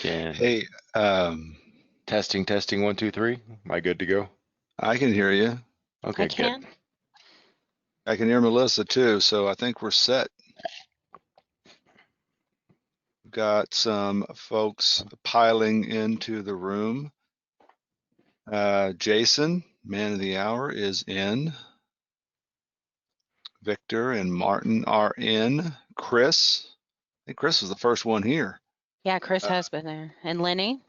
Dan. Hey, um, Testing, testing, one, two, three. Am I good to go? I can hear you. I Okay, good. can. I can hear Melissa too, so I think we're set. Got some folks piling into the room. Jason, man of the hour, is in. Victor and Martin are in. Chris, I think Chris was the first one here. Yeah, Chris Uh, has been there. And Lenny?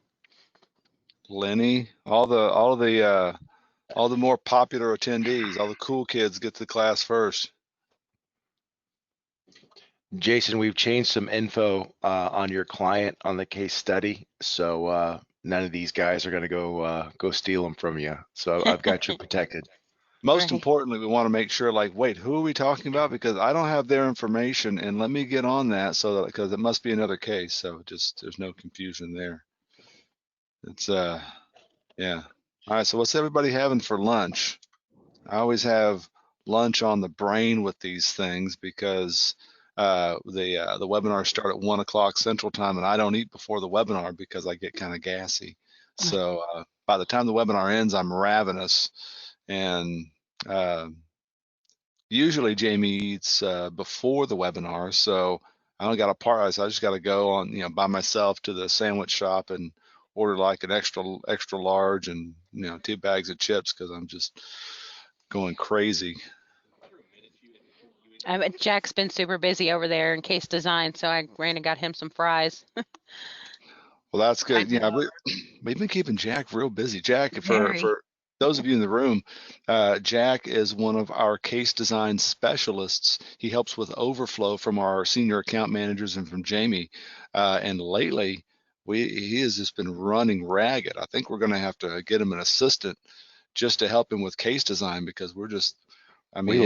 Lenny, all the more popular attendees, all the cool kids get to the class first. Jason, we've changed some info on your client on the case study, so none of these guys are going to go steal them from you. So I've got you protected. Most Right. importantly, we want to make sure, like, wait, who are we talking about? Because I don't have their information, and let me get on that so that because it must be another case. So just there's no confusion there. It's yeah. All right. So what's everybody having for lunch? I always have lunch on the brain with these things because the webinars start at 1 o'clock Central Time, and I don't eat before the webinar because I get kind of gassy. So by the time the webinar ends, I'm ravenous, and uh, usually Jamie eats before the webinar, so I don't got a part. So I just got to go on, by myself to the sandwich shop and order like an extra large and 2 bags of chips because I'm just going crazy. Jack's been super busy over there in case design, so I ran and got him some fries. Well, that's good. I- We've been keeping Jack real busy. Jack, Very. for those of you in the room, Jack is one of our case design specialists. He helps with overflow from our senior account managers and from Jamie. And lately, he has just been running ragged. I think we're going to have to get him an assistant just to help him with case design because We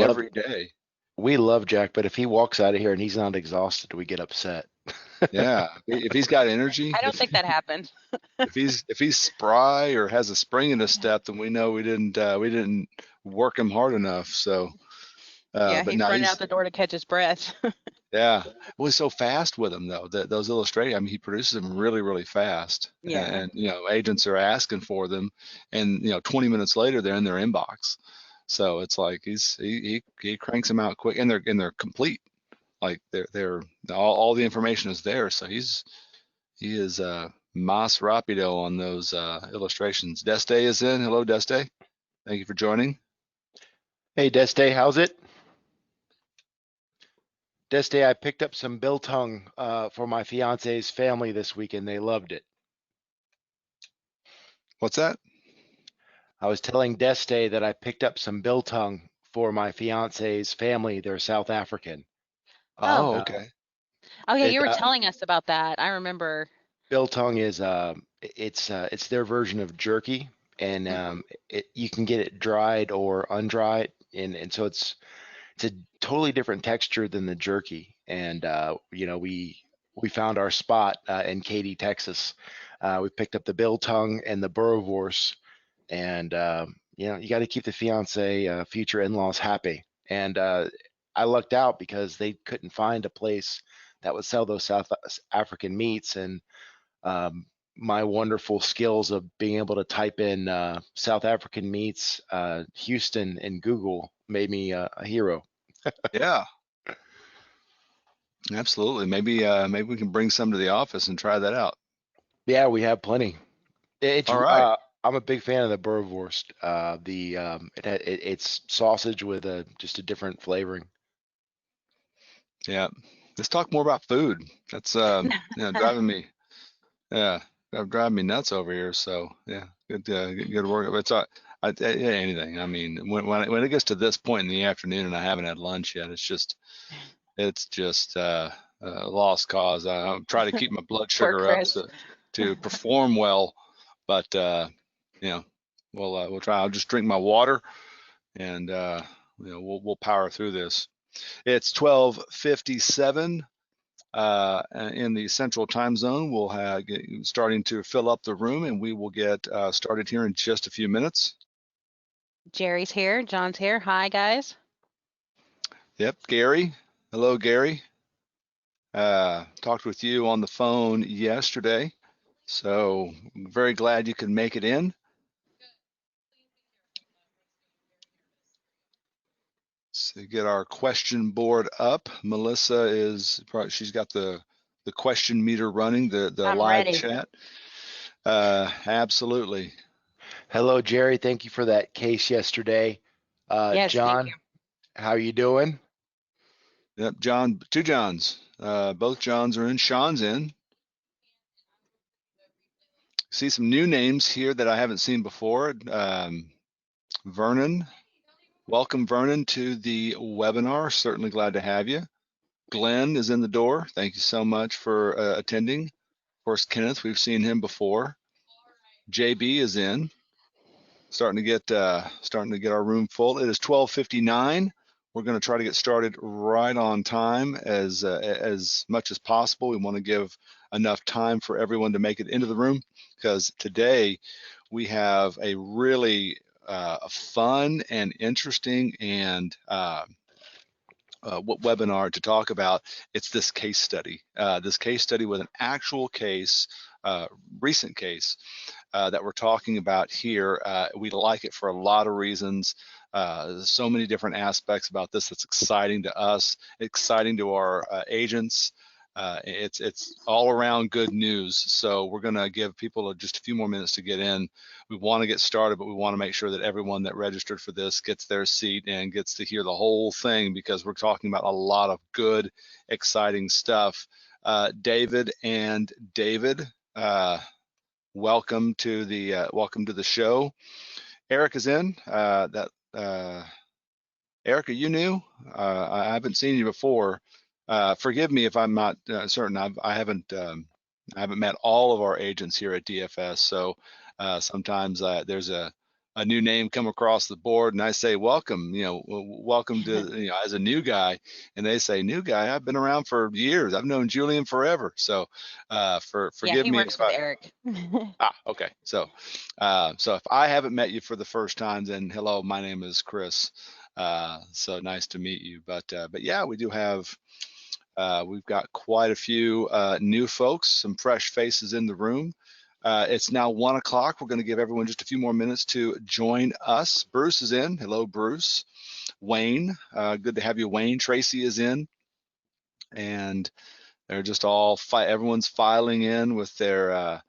love every day. we love Jack, but if he walks out of here and he's not exhausted, we get upset. Yeah, if he's got energy, I don't think that happened. if he's spry or has a spring in his step, then we know we didn't work him hard enough. So, Yeah, but he's now running out the door to catch his breath. yeah. Well, he's so fast with them though. That those illustrations, he produces them really, really fast. Yeah. And agents are asking for them, and 20 minutes later they're in their inbox. So it's like he cranks them out quick, and they're complete. Like they're all the information is there. So he is mas rapido on those illustrations. Deste is in. Hello, Deste. Thank you for joining. Hey, Deste, how's it? Deste, I picked up some biltong for my fiance's family this weekend. They loved it. What's that? I was telling Deste that I picked up some biltong for my fiance's family. They're South African. Oh. Oh, okay. Oh yeah, It you were telling us about that. I remember. biltong is it's their version of jerky, and you can get it dried or undried, and so it's a totally different texture than the jerky. And we found our spot in Katy, Texas. We picked up the biltong and the boerewors, and you got to keep the fiance future in-laws happy. And I lucked out because they couldn't find a place that would sell those South African meats, and my wonderful skills of being able to type in South African meats Houston in Google made me a hero. Yeah, absolutely. Maybe we can bring some to the office and try that out. Yeah, we have plenty. It's All right. I'm a big fan of the boerewurst. It's sausage with just a different flavoring. Yeah. Let's talk more about food. That's driving me. Yeah, driving me nuts over here. So yeah, good work. It's anything. I mean, when it gets to this point in the afternoon and I haven't had lunch yet, it's just a lost cause. I'm trying to keep my blood Poor sugar up Chris. to perform well, but we'll try. I'll just drink my water, and we'll power through this. It's 12:57 in the Central Time Zone. We'll have starting to fill up the room, and we will get started here in just a few minutes. Jerry's here. John's here. Hi, guys. Yep, Gary. Hello, Gary. Talked with you on the phone yesterday. So very glad you could make it in. So get our question board up. Melissa is probably, she's got the question meter running, the I'm live ready. chat. Absolutely. Hello, Jerry. Thank you for that case yesterday. Yes, thank you. John, how you doing? Yep, John, two Johns. Both Johns are in. Sean's in. See some new names here that I haven't seen before. Vernon, welcome Vernon to the webinar. Certainly glad to have you. Glenn is in the door. Thank you so much for attending. Of course, Kenneth, we've seen him before. JB is in. Starting to get our room full. It is 12:59. We're going to try to get started right on time as much as possible. We want to give enough time for everyone to make it into the room, because today we have a really fun and interesting and webinar to talk about. It's this case study. This case study with an actual case, recent case that we're talking about here. We like it for a lot of reasons. There's so many different aspects about this that's exciting to us, exciting to our agents. It's all around good news. So we're going to give people just a few more minutes to get in. We want to get started, but we want to make sure that everyone that registered for this gets their seat and gets to hear the whole thing, because we're talking about a lot of good, exciting stuff. David and David, welcome to the show. Eric is in. Eric, are you new? I haven't seen you before. Forgive me if I'm not certain. I haven't met all of our agents here at DFS, so sometimes there's a new name come across the board, and I say welcome. Welcome to as a new guy, and they say new guy. I've been around for years. I've known Julian forever. So Yeah, forgive he me works if with I. Eric. Okay. So if I haven't met you for the first time, then hello, my name is Chris. So nice to meet you. But yeah, we do have. We've got quite a few new folks, some fresh faces in the room. It's now 1 o'clock. We're going to give everyone just a few more minutes to join us. Bruce is in. Hello, Bruce. Wayne, good to have you, Wayne. Tracy is in, and they're just all everyone's filing in with their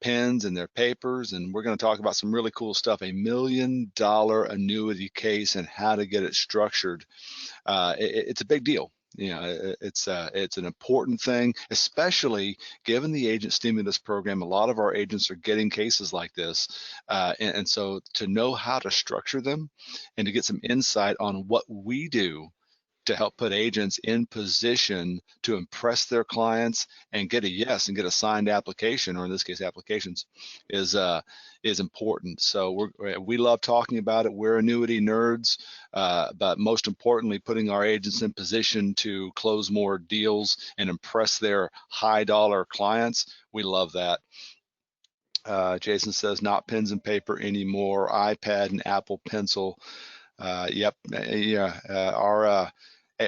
pens and their papers, and we're going to talk about some really cool stuff, $1 million annuity case and how to get it structured. It's a big deal. It's an important thing, especially given the agent stimulus program. A lot of our agents are getting cases like this, and so to know how to structure them and to get some insight on what we do to help put agents in position to impress their clients and get a yes and get a signed application, or in this case applications, is important. So we love talking about it. We're annuity nerds, but most importantly, putting our agents in position to close more deals and impress their high dollar clients. We love that. Jason says not pens and paper anymore, iPad and Apple Pencil. Yep, yeah.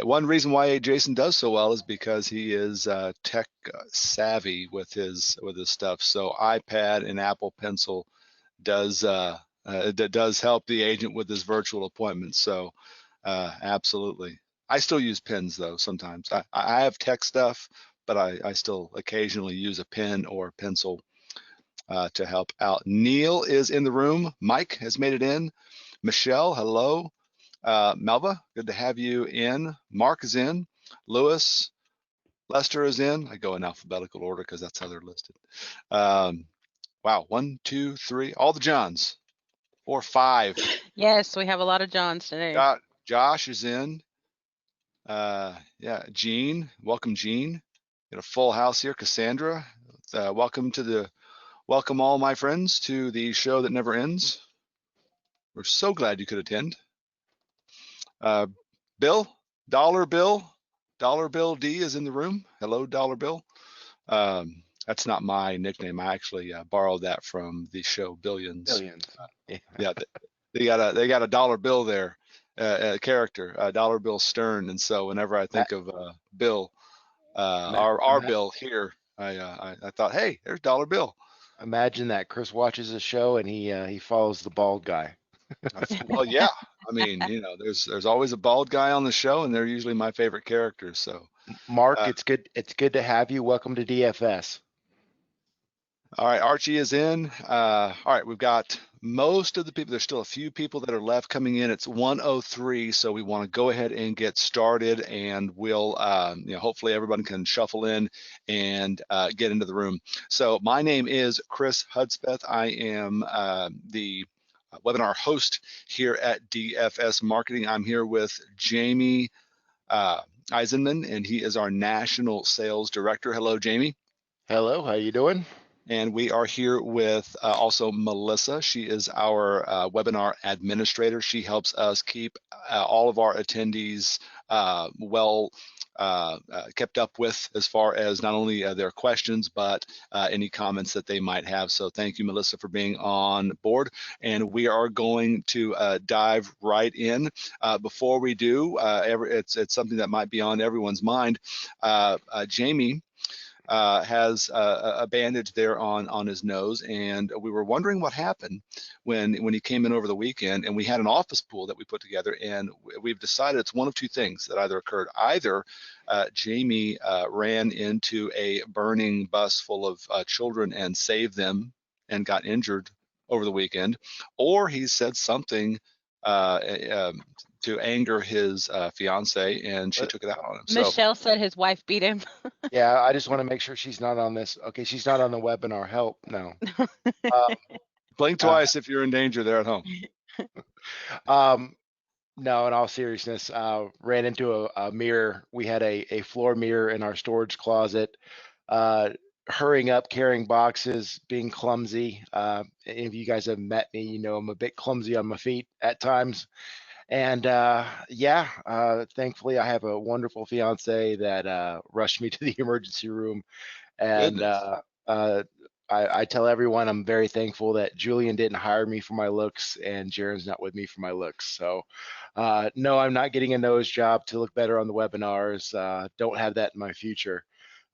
One reason why Jason does so well is because he is tech savvy with his stuff. So iPad and Apple Pencil does help the agent with his virtual appointments. So absolutely. I still use pens though sometimes. I have tech stuff, but I still occasionally use a pen or a pencil to help out. Neil is in the room. Mike has made it in. Michelle, hello. Melva, good to have you in. Mark is in. Lewis, Lester is in. I go in alphabetical order because that's how they're listed. Wow, 1, 2, 3, all the Johns, 4, 5. Yes, we have a lot of Johns today. Josh is in. Yeah, Jean, welcome Jean. Got a full house here. Cassandra, welcome all my friends to the show that never ends. We're so glad you could attend. Bill, Dollar Bill D is in the room. Hello, Dollar Bill. That's not my nickname. I actually borrowed that from the show Billions. Billions. Yeah, they got a dollar bill there, character, Dollar Bill Stern, and so whenever I think of Bill, our Bill here, I thought, hey, there's dollar bill. Imagine that Chris watches a show and he follows the bald guy. Well, yeah. I mean, there's always a bald guy on the show, and they're usually my favorite characters. So, Mark, uh, it's good. It's good to have you. Welcome to DFS. all right, Archie is in. All right, we've got most of the people. There's still a few people that are left coming in. It's 1:03, so we want to go ahead and get started, and we'll, hopefully everyone can shuffle in and get into the room. So my name is Chris Hudspeth. I am the webinar host here at DFS Marketing. I'm here with Jamie Eisenman, and he is our National Sales Director. Hello, Jamie. Hello, how you doing? And we are here with also Melissa. She is our webinar administrator. She helps us keep all of our attendees well kept up with as far as not only their questions, but any comments that they might have. So thank you, Melissa, for being on board. And we are going to dive right in. Before we do, it's something that might be on everyone's mind. Jamie has a bandage there on his nose, and we were wondering what happened when he came in over the weekend. And we had an office pool that we put together, and we've decided it's one of two things that either occurred. Either Jamie ran into a burning bus full of children and saved them and got injured over the weekend, or he said something to anger his fiance, and she Uh, took it out on him. So Michelle said his wife beat him. Yeah, I just want to make sure she's not on this. Okay, she's not on the webinar. Help, no. Uh, blink uh, twice if you're in danger there at home. um, no, in all seriousness, ran into a mirror. We had a floor mirror in our storage closet. Uh, Hurrying up, carrying boxes, being clumsy. If you guys have met me, you know I'm a bit clumsy on my feet at times. And yeah, thankfully I have a wonderful fiance that rushed me to the emergency room. And Goodness. uh, I tell everyone I'm very thankful that Julian didn't hire me for my looks and Jaron's not with me for my looks. So no, I'm not getting a nose job to look better on the webinars. Don't have that in my future.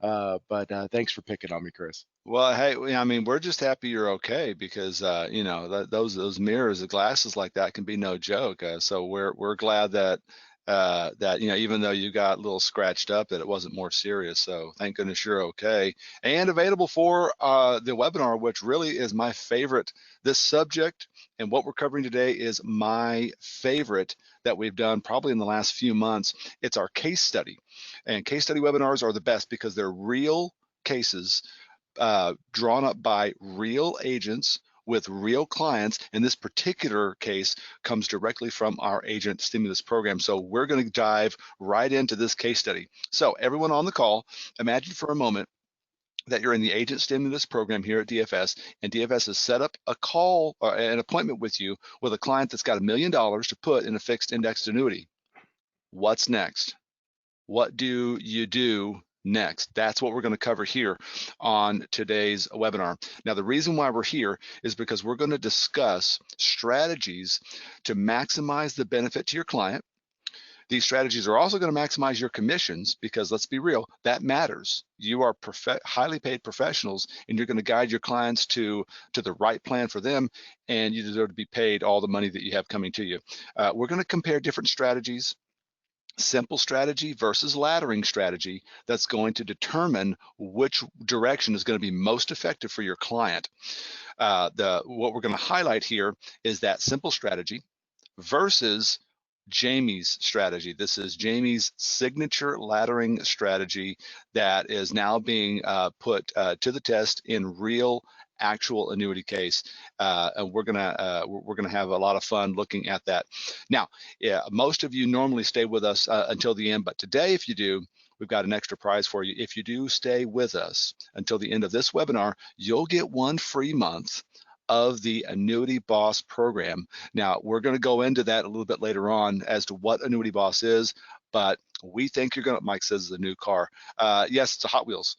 But thanks for picking on me, Chris. Well, hey, I mean, we're just happy you're okay because those mirrors, the glasses like that can be no joke. So we're glad that that even though you got a little scratched up, that it wasn't more serious. So thank goodness you're okay and available for the webinar, which really is my favorite. This subject and what we're covering today is my favorite that we've done probably in the last few months. It's our case study, and case study webinars are the best because they're real cases drawn up by real agents with real clients. In this particular case, comes directly from our agent stimulus program. So we're going to dive right into this case study. So everyone on the call, imagine for a moment that you're in the agent stimulus program here at DFS, and DFS has set up a call or an appointment with you with a client that's got $1 million to put in a fixed indexed annuity. What's next? What do you do next? That's what we're going to cover here on today's webinar. Now, the reason why we're here is because we're going to discuss strategies to maximize the benefit to your client. These strategies are also going to maximize your commissions because, let's be real, that matters. You are highly paid professionals, and you're going to guide your clients to the right plan for them, and you deserve to be paid all the money that you have coming to you. We're going to compare different strategies, simple strategy versus laddering strategy, that's going to determine which direction is going to be most effective for your client. What we're going to highlight here is that simple strategy versus Jamie's strategy. This is Jamie's signature laddering strategy that is now being put to the test in real actual annuity case, and we're gonna have a lot of fun looking at that. Now, yeah, most of you normally stay with us until the end, but today, if you do, we've got an extra prize for you. If you do stay with us until the end of this webinar, you'll get one free month of the Annuity Boss program. Now, we're going to go into that a little bit later on as to what Annuity Boss is, but we think you're going to, Mike says it's a new car. Yes, it's a Hot Wheels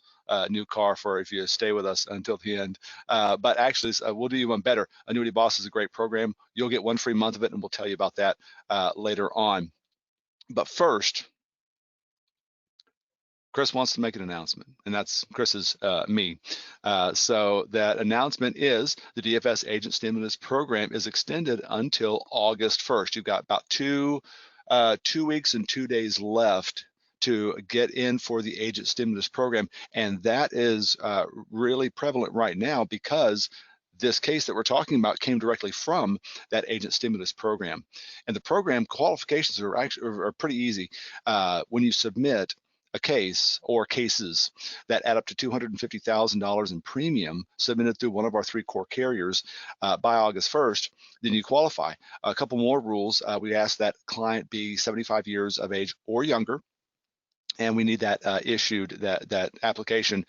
new car for if you stay with us until the end. But actually, we'll do you one better. Annuity Boss is a great program. You'll get one free month of it, and we'll tell you about that later on. But first, Chris wants to make an announcement, and that's Chris's me. So that announcement is the DFS Agent Stimulus Program is extended until August 1st. You've got about 2 weeks and 2 days left to get in for the Agent Stimulus Program, and that is really prevalent right now because this case that we're talking about came directly from that Agent Stimulus Program. And the program qualifications are actually pretty easy. When you submit a case or cases that add up to $250,000 in premium submitted through one of our 3 core carriers by August 1st, then you qualify. A couple more rules. We ask that client be 75 years of age or younger, and we need that issued, that application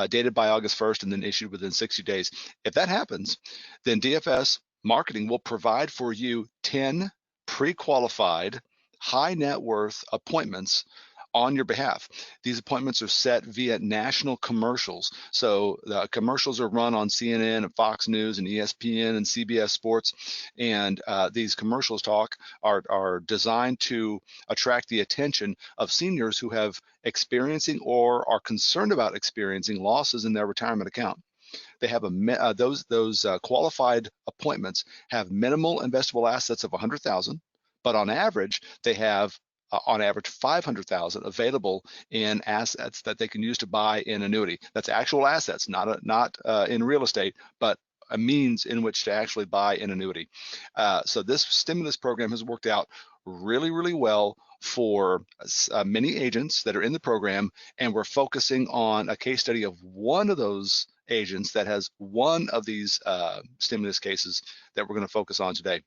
dated by August 1st and then issued within 60 days. If that happens, then DFS Marketing will provide for you 10 pre-qualified high net worth appointments on your behalf. These appointments are set via national commercials. So the commercials are run on CNN and Fox News and ESPN and CBS Sports. And these commercials are designed to attract the attention of seniors who have experiencing or are concerned about experiencing losses in their retirement account. They have those qualified appointments have minimal investable assets of 100,000, but on average they have on average 500,000 available in assets that they can use to buy an annuity. That's actual assets, not in real estate, but a means in which to actually buy an annuity. So this stimulus program has worked out really, really well for many agents that are in the program, and we're focusing on a case study of one of those agents that has one of these stimulus cases that we're going to focus on today.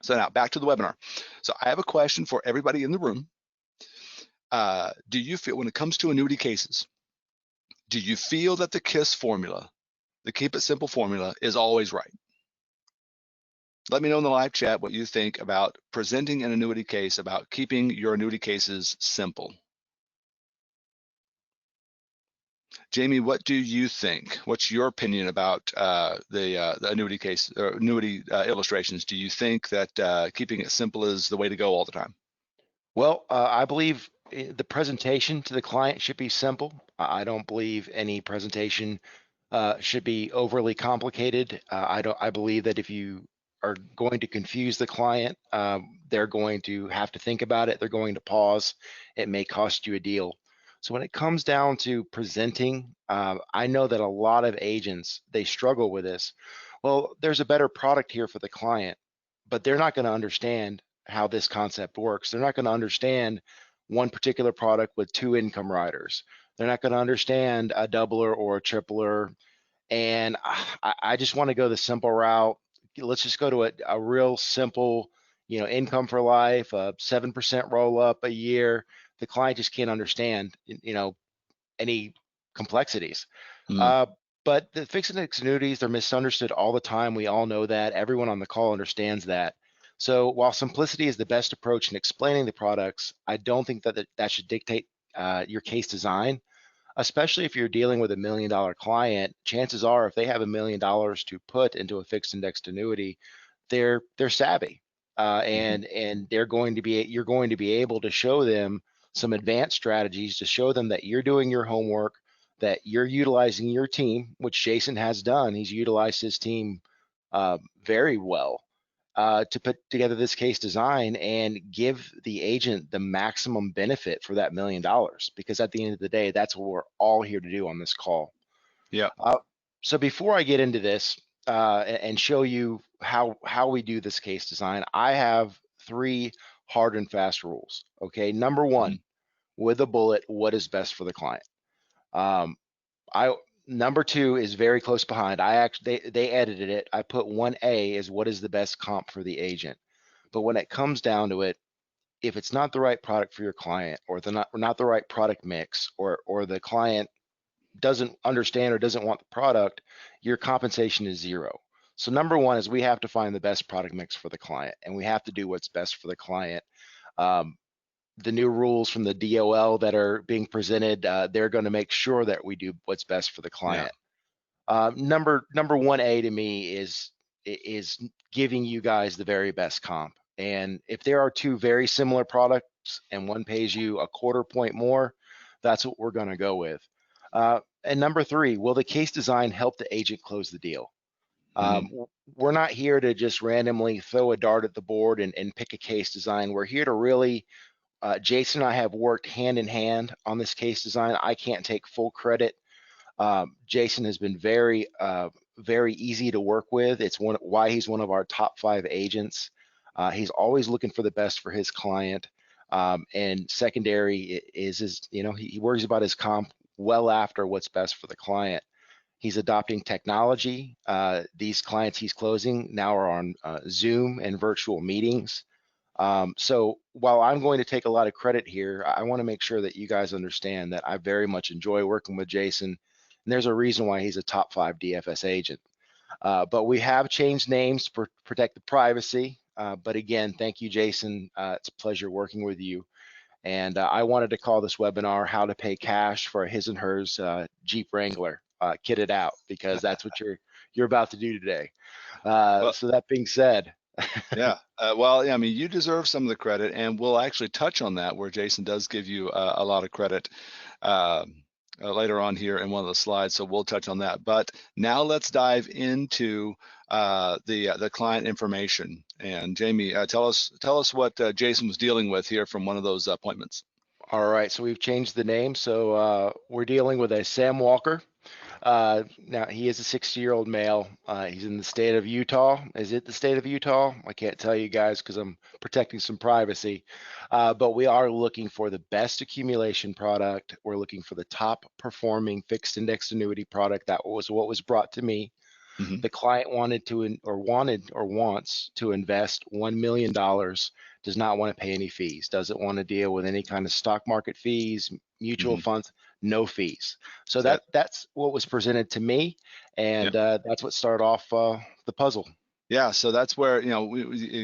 So now back to the webinar. So I have a question for everybody in the room. Do you feel, when it comes to annuity cases, do you feel that the KISS formula, the Keep It Simple formula, is always right? Let me know in the live chat what you think about presenting an annuity case, about keeping your annuity cases simple. Jamie, what do you think? What's your opinion about the annuity case, or annuity illustrations? Do you think that keeping it simple is the way to go all the time? Well, I believe the presentation to the client should be simple. I don't believe any presentation should be overly complicated. I believe that if you are going to confuse the client, they're going to have to think about it. They're going to pause. It may cost you a deal. So when it comes down to presenting, I know that a lot of agents, they struggle with this. Well, there's a better product here for the client, but they're not going to understand how this concept works. They're not going to understand one particular product with 2 income riders. They're not going to understand a doubler or a tripler. And I just want to go the simple route. Let's just go to a real simple, income for life, a 7% roll up a year. The client just can't understand, any complexities. But the fixed index annuities, they're misunderstood all the time. We all know that. Everyone on the call understands that. So while simplicity is the best approach in explaining the products, I don't think that should dictate your case design, especially if you're dealing with $1 million client. Chances are, if they have $1 million to put into a fixed indexed annuity, they're savvy, and you're going to be able to show them some advanced strategies to show them that you're doing your homework, that you're utilizing your team, which Jason has done. He's utilized his team very well to put together this case design and give the agent the maximum benefit for that $1 million, because at the end of the day, that's what we're all here to do on this call. Yeah. So before I get into this and show you how we do this case design, I have 3 hard and fast rules. Okay, number 1, with a bullet, what is best for the client? Number 2 is very close behind. They edited it. I put 1A is what is the best comp for the agent. But when it comes down to it, if it's not the right product for your client, or not the right product mix, or the client doesn't understand or doesn't want the product, your compensation is 0. So number 1 is we have to find the best product mix for the client, and we have to do what's best for the client. The new rules from the DOL that are being presented, they're going to make sure that we do what's best for the client. Yeah. Number 1A to me is giving you guys the very best comp. And if there are 2 very similar products and one pays you a 1/4 point more, that's what we're going to go with. And number three, will the case design help the agent close the deal? We're not here to just randomly throw a dart at the board and pick a case design. We're here to really, Jason and I have worked hand in hand on this case design. I can't take full credit. Jason has been very, very easy to work with. It's why he's one of our top 5 agents. He's always looking for the best for his client. And secondary is his, he worries about his comp well after what's best for the client. He's adopting technology. These clients he's closing now are on Zoom and virtual meetings. So while I'm going to take a lot of credit here, I want to make sure that you guys understand that I very much enjoy working with Jason. And there's a reason why he's a top 5 DFS agent. But we have changed names to protect the privacy. But again, thank you, Jason. It's a pleasure working with you. And I wanted to call this webinar "How to Pay Cash for a His and Hers Jeep Wrangler Kitted Out," because that's what you're about to do today. Well, so that being said, yeah, well, yeah, I mean, you deserve some of the credit, and we'll actually touch on that where Jason does give you a lot of credit later on here in one of the slides. So we'll touch on that. But now let's dive into the client information. And Jamie, tell us what Jason was dealing with here from one of those appointments. All right, so we've changed the name. So we're dealing with a Sam Walker. Now he is a 60-year-old male. He's in the state of Utah. Is it the state of Utah? I can't tell you guys because I'm protecting some privacy. But we are looking for the best accumulation product. We're looking for the top performing fixed index annuity product. That was what was brought to me. The client wanted or wants to invest $1 million, does not want to pay any fees, doesn't want to deal with any kind of stock market fees, mutual funds, no fees. So that's what was presented to me, and that's what started off the puzzle. Yeah, so that's where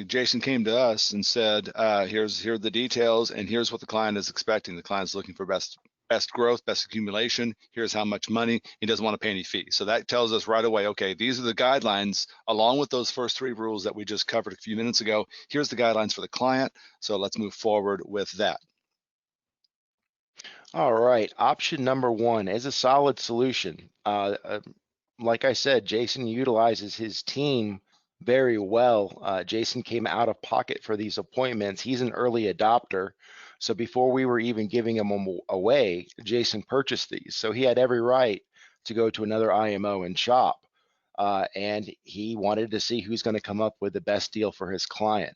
Jason came to us and said, here are the details, and here's what the client is expecting. The client's looking for best growth, best accumulation. Here's how much money. He doesn't want to pay any fees. So that tells us right away, okay, these are the guidelines along with those first 3 rules that we just covered a few minutes ago. Here's the guidelines for the client. So let's move forward with that. All right, option number 1 is a solid solution. Like I said, Jason utilizes his team very well. Jason came out of pocket for these appointments. He's an early adopter. So before we were even giving them away, Jason purchased these. So he had every right to go to another IMO and shop. And he wanted to see who's going to come up with the best deal for his client.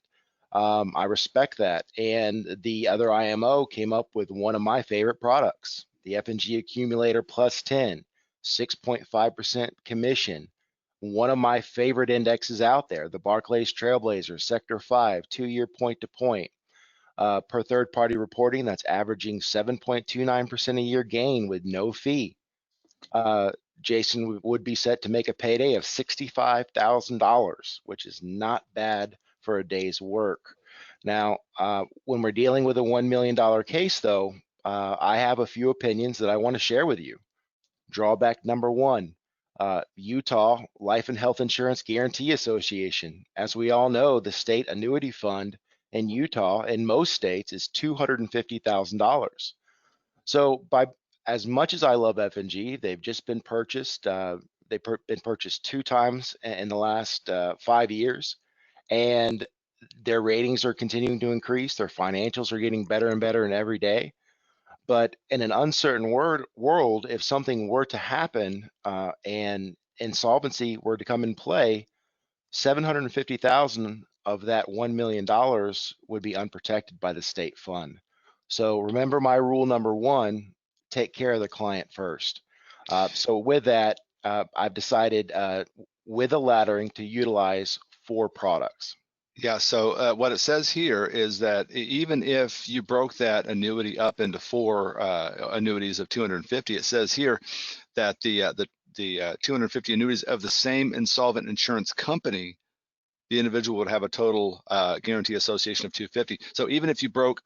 I respect that. And the other IMO came up with one of my favorite products, the F&G Accumulator Plus 10, 6.5% commission. One of my favorite indexes out there, the Barclays Trailblazer Sector 5, 2-year point-to-point. Per third-party reporting, that's averaging 7.29% a year gain with no fee. Jason would be set to make a payday of $65,000, which is not bad for a day's work. Now, when we're dealing with a $1 million case, though, I have a few opinions that I want to share with you. Drawback number 1, Utah Life and Health Insurance Guarantee Association. As we all know, the state annuity fund in Utah in most states is $250,000. So as much as I love F&G, they've just been purchased. They've been purchased 2 times in the last 5 years, and their ratings are continuing to increase. Their financials are getting better and better in every day. But in an uncertain world, if something were to happen and insolvency were to come in play, $750,000 of that $1 million would be unprotected by the state fund. So remember my rule number 1, take care of the client first. So with that, I've decided with a laddering to utilize 4 products. Yeah, so what it says here is that even if you broke that annuity up into 4 annuities of 250, it says here that the 250 annuities of the same insolvent insurance company, the individual would have a total guarantee association of 250. So even if you broke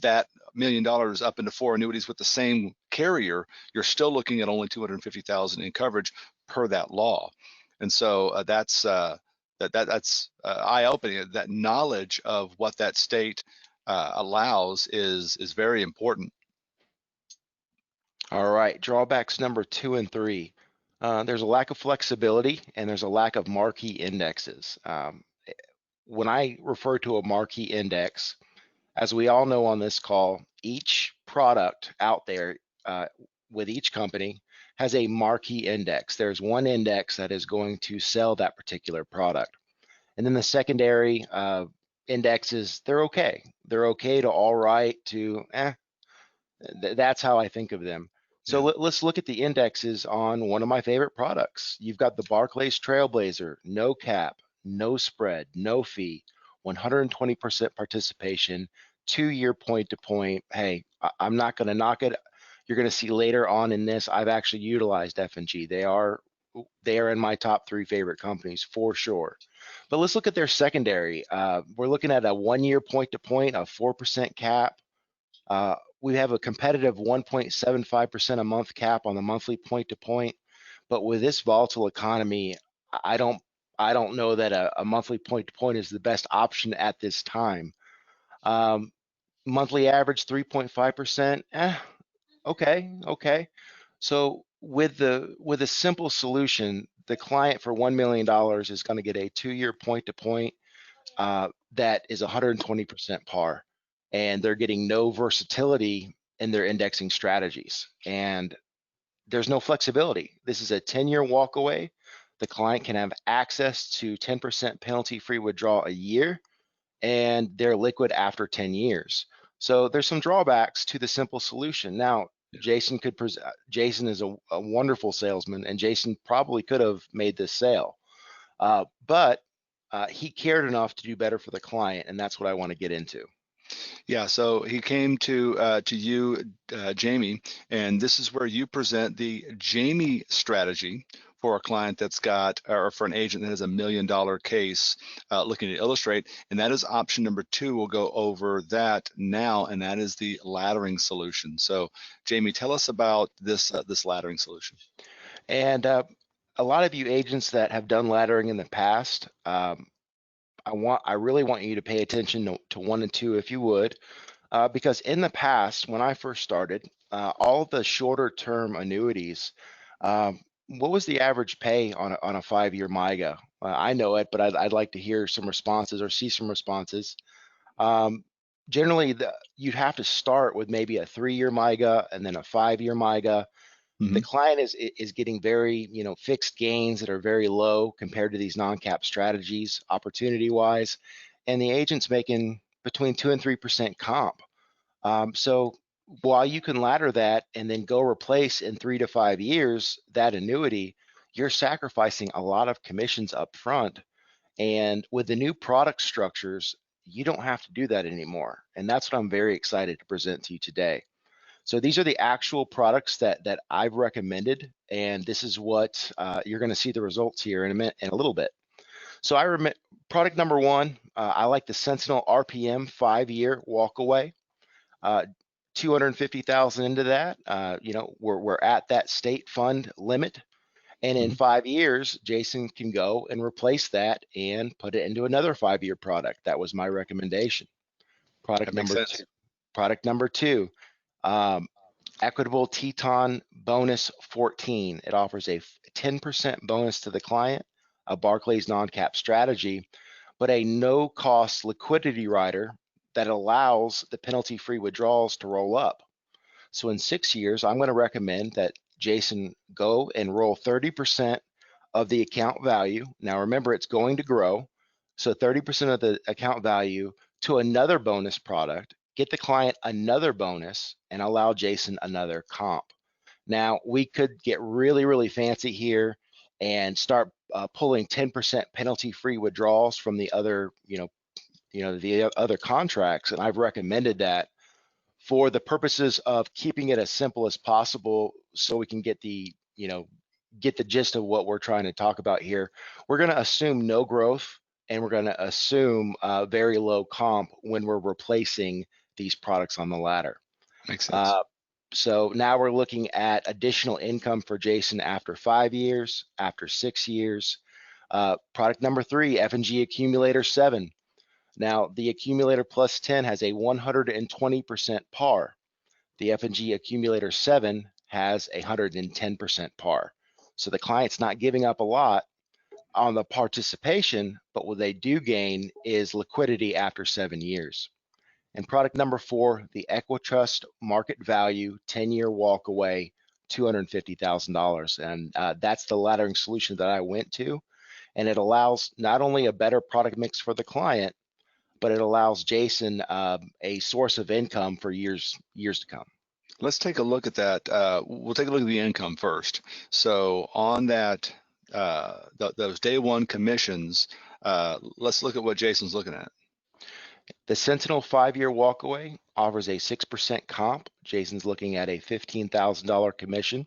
that $1 million up into 4 annuities with the same carrier, you're still looking at only 250,000 in coverage per that law. And so that's eye-opening. That knowledge of what that state allows is very important. All right, drawbacks number 2 and 3. There's a lack of flexibility and there's a lack of marquee indexes. When I refer to a marquee index, as we all know on this call, each product out there with each company has a marquee index. There's one index that is going to sell that particular product. And then the secondary indexes, they're okay. They're okay to all right to that's how I think of them. So Yeah. let's look at the indexes on one of my favorite products. You've got the Barclays Trailblazer, no cap, no spread, no fee, 120% participation, 2-year point to point. Hey, I'm not going to knock it. You're going to see later on in this, I've actually utilized F&G. They are in my top 3 favorite companies for sure. But let's look at their secondary. We're looking at a 1-year point to point, a 4% cap. We have a competitive 1.75% a month cap on the monthly point to point, but with this volatile economy, I don't know that a monthly point to point is the best option at this time. Monthly average 3.5%. Okay. So with a simple solution, the client for $1 million is going to get a 2-year point to point that is 120% par, and they're getting no versatility in their indexing strategies, and there's no flexibility. This is a 10-year walk away. The client can have access to 10% penalty-free withdrawal a year, and they're liquid after 10 years. So there's some drawbacks to the simple solution. Now, Jason is a wonderful salesman, and Jason probably could have made this sale. But he cared enough to do better for the client, and that's what I want to get into. Yeah, so he came to you, Jamie, and this is where you present the Jamie strategy for a client that's got, or for an agent that has $1 million case looking to illustrate, and that is option number 2. We'll go over that now, and that is the laddering solution. So, Jamie, tell us about this this laddering solution. And a lot of you agents that have done laddering in the past, I really want you to pay attention to 1 and 2 if you would, because in the past, when I first started, all the shorter term annuities, what was the average pay on a 5-year MIGA? I know it, but I'd like to hear some responses or see some responses. Generally, you'd have to start with maybe a 3-year MIGA and then a 5-year MIGA. The client is getting very, fixed gains that are very low compared to these non-cap strategies, opportunity-wise, and the agent's making between 2 and 3% comp. So while you can ladder that and then go replace in 3 to 5 years that annuity, you're sacrificing a lot of commissions up front. And with the new product structures, you don't have to do that anymore. And that's what I'm very excited to present to you today. So these are the actual products that I've recommended, and this is what you're going to see the results here in a little bit. So product number 1, I like the Sentinel RPM 5-year walkaway. 250,000 into that. We're at that state fund limit, and in 5 years, Jason can go and replace that and put it into another 5-year product. That was my recommendation. Product number 2. Equitable Teton Bonus 14. It offers a 10% bonus to the client, a Barclays non-cap strategy, but a no-cost liquidity rider that allows the penalty-free withdrawals to roll up. So in 6 years, I'm going to recommend that Jason go and roll 30% of the account value. Now remember, it's going to grow. So 30% of the account value to another bonus product, get the client another bonus, and allow Jason another comp. Now we could get really, really fancy here and start pulling 10% penalty-free withdrawals from the other, the other contracts, and I've recommended that for the purposes of keeping it as simple as possible, so we can get the gist of what we're trying to talk about here. We're going to assume no growth, and we're going to assume very low comp when we're replacing these products on the ladder. Makes sense. So now we're looking at additional income for Jason after 5 years, after 6 years. Product number 3, F&G Accumulator 7. Now the Accumulator Plus 10 has a 120% par. The F&G Accumulator 7 has 110% par. So the client's not giving up a lot on the participation, but what they do gain is liquidity after 7 years. And product number 4, the Equitrust Market Value 10-year walkaway, $250,000. And that's the laddering solution that I went to. And it allows not only a better product mix for the client, but it allows Jason a source of income for years to come. Let's take a look at that. We'll take a look at the income first. So on that, those day one commissions, let's look at what Jason's looking at. The Sentinel 5-year walkaway offers a 6% comp. Jason's looking at a $15,000 commission.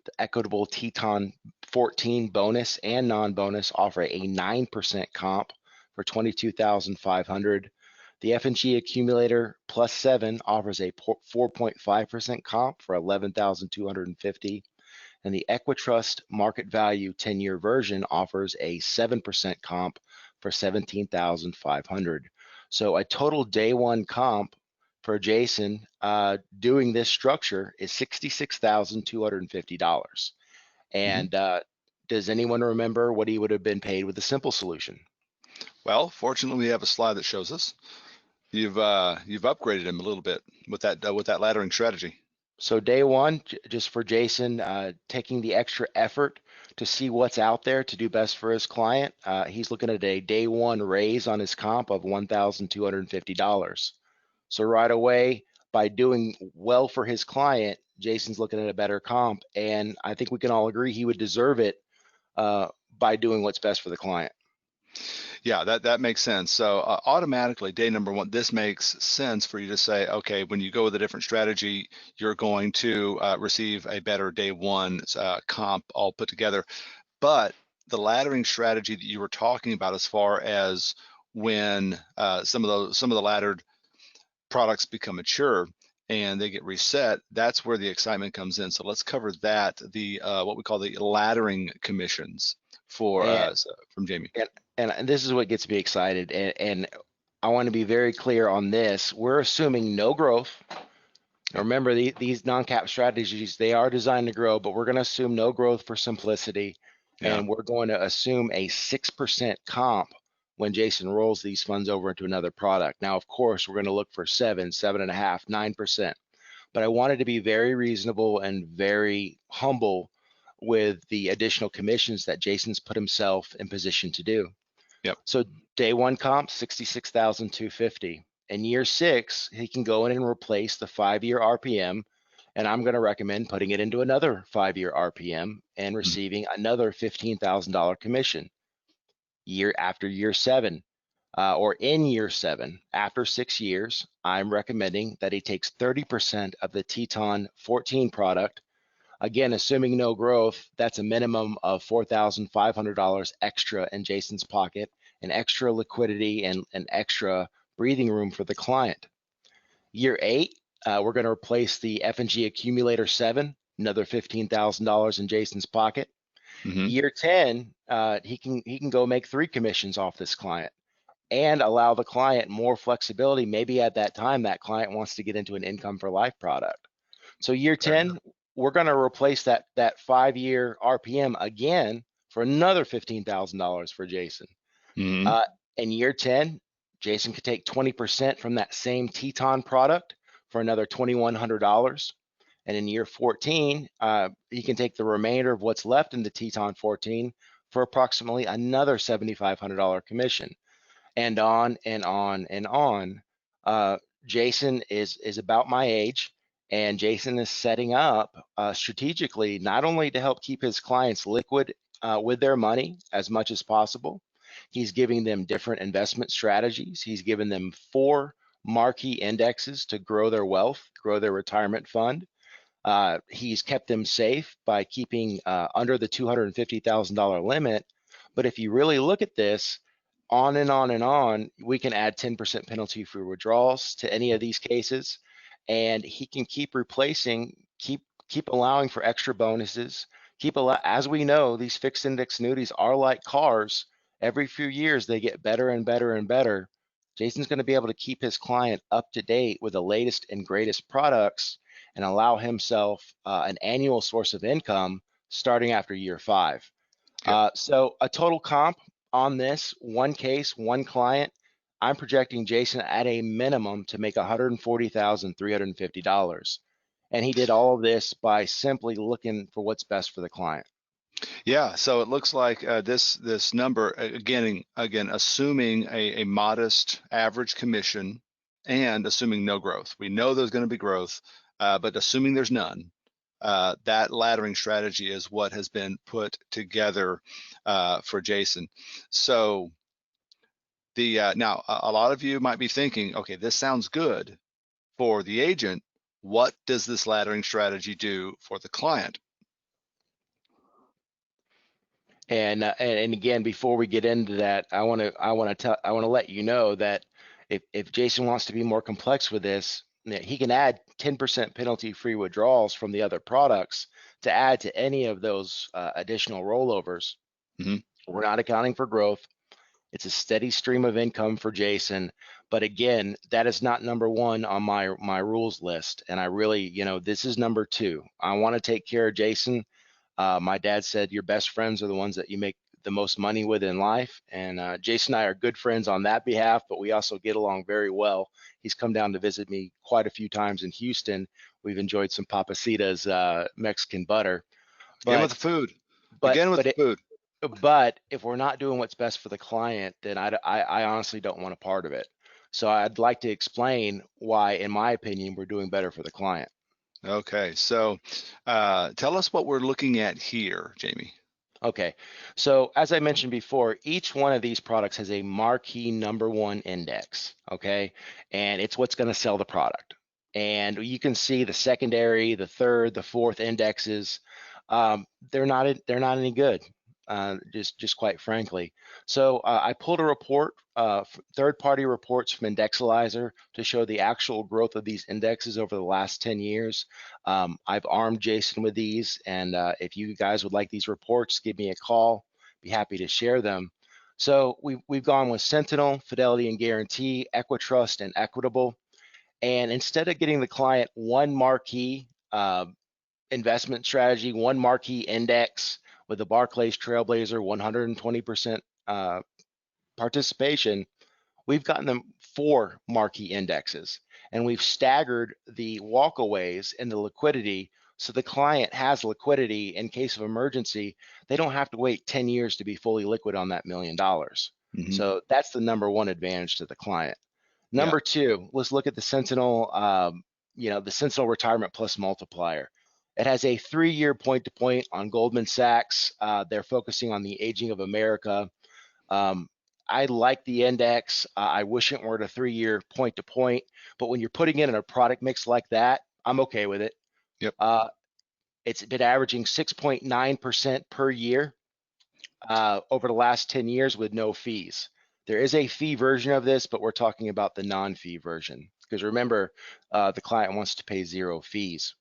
The Equitable Teton 14 bonus and non-bonus offer a 9% comp for $22,500. The F&G Accumulator Plus 7 offers a 4.5% comp for $11,250. And the Equitrust Market Value 10-year version offers a 7% comp for $17,500. So a total day one comp for Jason doing this structure is $66,250. And does anyone remember what he would have been paid with the simple solution? Well, fortunately, we have a slide that shows us. You've upgraded him a little bit with that laddering strategy. So day one, just for Jason, taking the extra effort to see what's out there to do best for his client, he's looking at a day one raise on his comp of $1,250. So right away, by doing well for his client, Jason's looking at a better comp, and I think we can all agree he would deserve it by doing what's best for the client. Yeah, that makes sense. So automatically, day number one, this makes sense for you to say, okay, when you go with a different strategy, you're going to receive a better day one comp all put together. But the laddering strategy that you were talking about, as far as when some of the laddered products become mature and they get reset, that's where the excitement comes in. So let's cover that, the what we call the laddering commissions for from Jamie. And this is what gets me excited, and I want to be very clear on this. We're assuming no growth. Now remember, these non-cap strategies, they are designed to grow, but we're going to assume no growth for simplicity, and we're going to assume a 6% comp when Jason rolls these funds over into another product. Now, of course, we're going to look for 7, 7.5, 9%, but I wanted to be very reasonable and very humble with the additional commissions that Jason's put himself in position to do. Yep. So day one comp, $66,250. In year 6, he can go in and replace the 5-year RPM, and I'm going to recommend putting it into another 5-year RPM and receiving another $15,000 commission. After year 7, or in year 7, after 6 years, I'm recommending that he takes 30% of the Teton 14 product. Again, assuming no growth, that's a minimum of $4,500 extra in Jason's pocket, and extra liquidity and extra breathing room for the client. Year 8, we're going to replace the F&G Accumulator 7, another $15,000 in Jason's pocket. Year 10, he can go make 3 commissions off this client and allow the client more flexibility. Maybe at that time, that client wants to get into an income for life product. So year 10, we're going to replace that 5-year RPM again for another $15,000 for Jason. In year 10, Jason could take 20% from that same Teton product for another $2,100. And in year 14, he can take the remainder of what's left in the Teton 14 for approximately another $7,500 commission. And on and on and on. Jason is about my age. And Jason is setting up strategically, not only to help keep his clients liquid with their money as much as possible, he's giving them different investment strategies. He's given them 4 marquee indexes to grow their wealth, grow their retirement fund. He's kept them safe by keeping under the $250,000 limit. But if you really look at this, on and on and on, we can add 10% penalty for withdrawals to any of these cases. And he can keep replacing, keep allowing for extra bonuses, as we know, these fixed index annuities are like cars. Every few years, they get better and better and better. Jason's going to be able to keep his client up to date with the latest and greatest products. and allow himself an annual source of income starting after year 5. Yep. So a total comp on this, one case, one client, I'm projecting Jason at a minimum to make $140,350. And he did all of this by simply looking for what's best for the client. Yeah, so it looks like this number again assuming a modest average commission and assuming no growth. We know there's going to be growth, but assuming there's none, that laddering strategy is what has been put together for Jason. So now a lot of you might be thinking, okay, this sounds good for the agent. What does this laddering strategy do for the client? And again, before we get into that, I want to let you know that if Jason wants to be more complex with this, he can add 10% penalty-free withdrawals from the other products to add to any of those additional rollovers. Mm-hmm. We're not accounting for growth. It's a steady stream of income for Jason. But again, that is not number one on my rules list. And I really, this is number 2. I want to take care of Jason. My dad said your best friends are the ones that you make the most money with in life. And Jason and I are good friends on that behalf, but we also get along very well. He's come down to visit me quite a few times in Houston. We've enjoyed some Papacitas Mexican butter. Again But with the food. but Again with but the it, food. but if we're not doing what's best for the client, then I honestly don't want a part of it. So I'd like to explain why, in my opinion, we're doing better for the client. Okay, so tell us what we're looking at here, Jamie. Okay, so as I mentioned before, each one of these products has a marquee number 1 index, okay? And it's what's going to sell the product. And you can see the secondary, the third, the fourth indexes, they're not any good, just quite frankly. So I pulled a report, third-party reports from Indexalyzer to show the actual growth of these indexes over the last 10 years. I've armed Jason with these, and if you guys would like these reports, give me a call. Be happy to share them. So we've gone with Sentinel, Fidelity and Guarantee, Equitrust, and Equitable. And instead of getting the client one marquee investment strategy, one marquee index with the Barclays Trailblazer 120% participation, we've gotten them 4 marquee indexes, and we've staggered the walkaways and the liquidity so the client has liquidity in case of emergency. They don't have to wait 10 years to be fully liquid on that $1 million. Mm-hmm. So that's the number 1 advantage to the client. Number 2, let's look at the Sentinel, the Sentinel Retirement Plus Multiplier. It has a 3-year point-to-point on Goldman Sachs. They're focusing on the aging of America. I like the index. I wish it were a 3-year point-to-point, but when you're putting it in a product mix like that, I'm okay with it. Yep. It's been averaging 6.9% per year over the last 10 years with no fees. There is a fee version of this, but we're talking about the non-fee version, because remember, the client wants to pay 0 fees.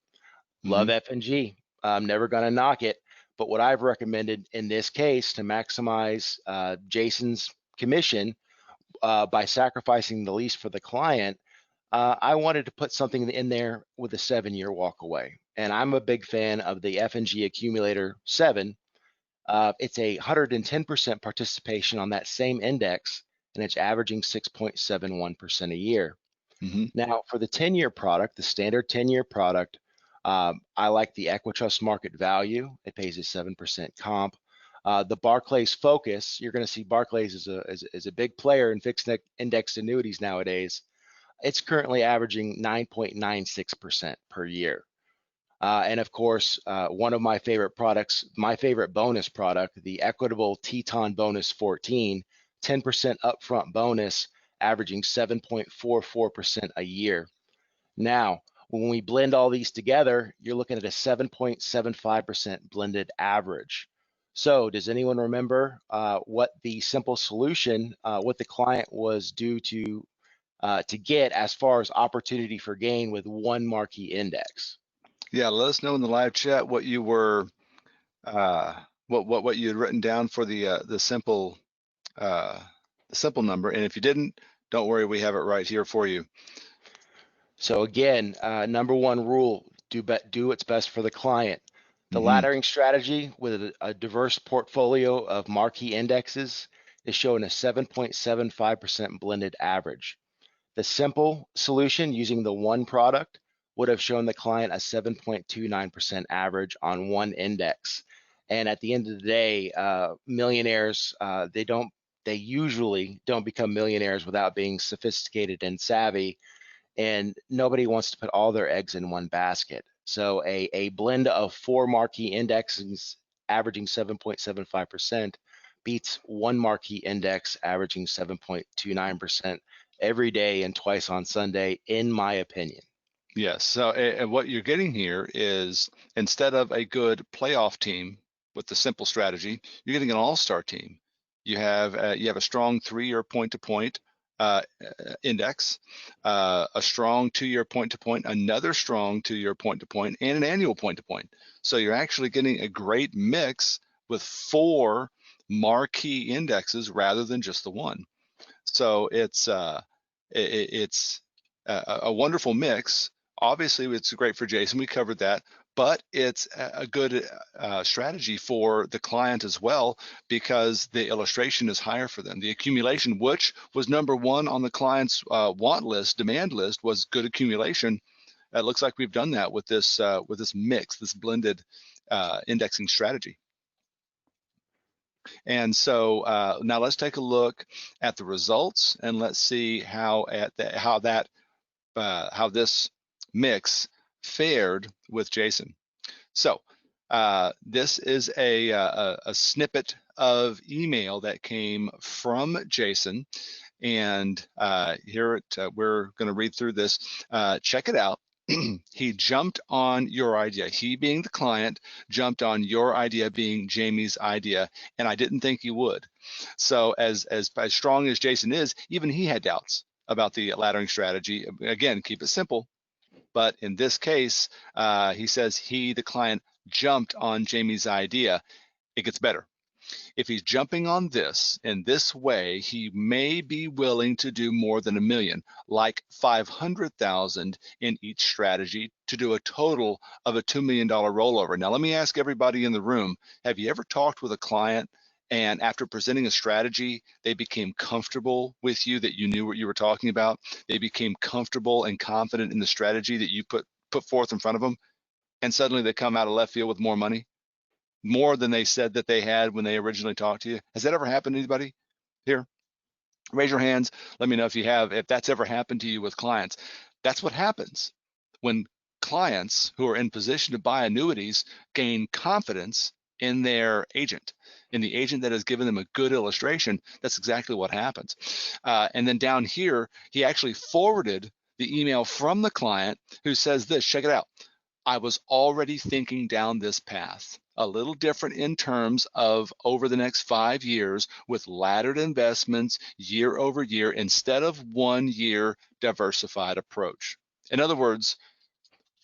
Love F&G. I'm never going to knock it. But what I've recommended in this case to maximize Jason's commission by sacrificing the least for the client, I wanted to put something in there with a 7-year walkaway. And I'm a big fan of the F&G Accumulator 7. It's a 110% participation on that same index, and it's averaging 6.71% a year. Mm-hmm. Now, for the 10-year product, the standard 10-year product, I like the Equitrust Market Value. It pays a 7% comp. The Barclays Focus, you're going to see Barclays is a big player in fixed indexed annuities nowadays. It's currently averaging 9.96% per year. And of course, one of my favorite products, my favorite bonus product, the Equitable Teton Bonus 14, 10% upfront bonus, averaging 7.44% a year. Now, when we blend all these together, you're looking at a 7.75% blended average. So does anyone remember what the simple solution, what the client was due to get as far as opportunity for gain with one marquee index? Yeah, let us know in the live chat what you were, what you had written down for the simple number, and if you didn't, don't worry, we have it right here for you. So again, number 1 rule: do what's best for the client. The Hmm. laddering strategy with a diverse portfolio of marquee indexes is showing a 7.75% blended average. The simple solution using the one product would have shown the client a 7.29% average on one index. And at the end of the day, millionaires, they usually don't become millionaires without being sophisticated and savvy, and nobody wants to put all their eggs in one basket. So a blend of four marquee indexes averaging 7.75% beats one marquee index averaging 7.29% every day and twice on Sunday, in my opinion. Yes. So, and what you're getting here is, instead of a good playoff team with the simple strategy, you're getting an all-star team. You have a strong 3-year point-to-point index, a strong 2-year point-to-point, another strong 2-year point-to-point, and an annual point-to-point. So you're actually getting a great mix with 4 marquee indexes rather than just the one. So it's a wonderful mix. Obviously, it's great for Jason. We covered that, but it's a good strategy for the client as well, because the illustration is higher for them. The accumulation, which was number one on the client's want list, demand list, was good accumulation. It looks like we've done that with this mix, this blended indexing strategy. And so now let's take a look at the results, and let's see how this mix fared with Jason. So this is a snippet of email that came from Jason, and we're going to read through this. Check it out. He jumped on your idea. He, being the client, jumped on your idea, being Jamie's idea, and I didn't think he would. So as strong as Jason is, even he had doubts about the laddering strategy. Again, keep it simple. But in this case, he says he, the client, jumped on Jamie's idea. It gets better. If he's jumping on this in this way, he may be willing to do more than $1 million, like 500,000 in each strategy, to do a total of a $2 million rollover. Now, let me ask everybody in the room, have you ever talked with a client and after presenting a strategy, they became comfortable with you, that you knew what you were talking about? They became comfortable and confident in the strategy that you put forth in front of them, and suddenly they come out of left field with more money? More than they said that they had when they originally talked to you. Has that ever happened to anybody here? Raise your hands. Let me know if that's ever happened to you with clients. That's what happens when clients who are in position to buy annuities gain confidence in their agent, in the agent that has given them a good illustration. That's exactly what happens. And then down here, he actually forwarded the email from the client who says this. Check it out. I was already thinking down this path, a little different in terms of over the next 5 years, with laddered investments year over year instead of 1 year diversified approach. In other words,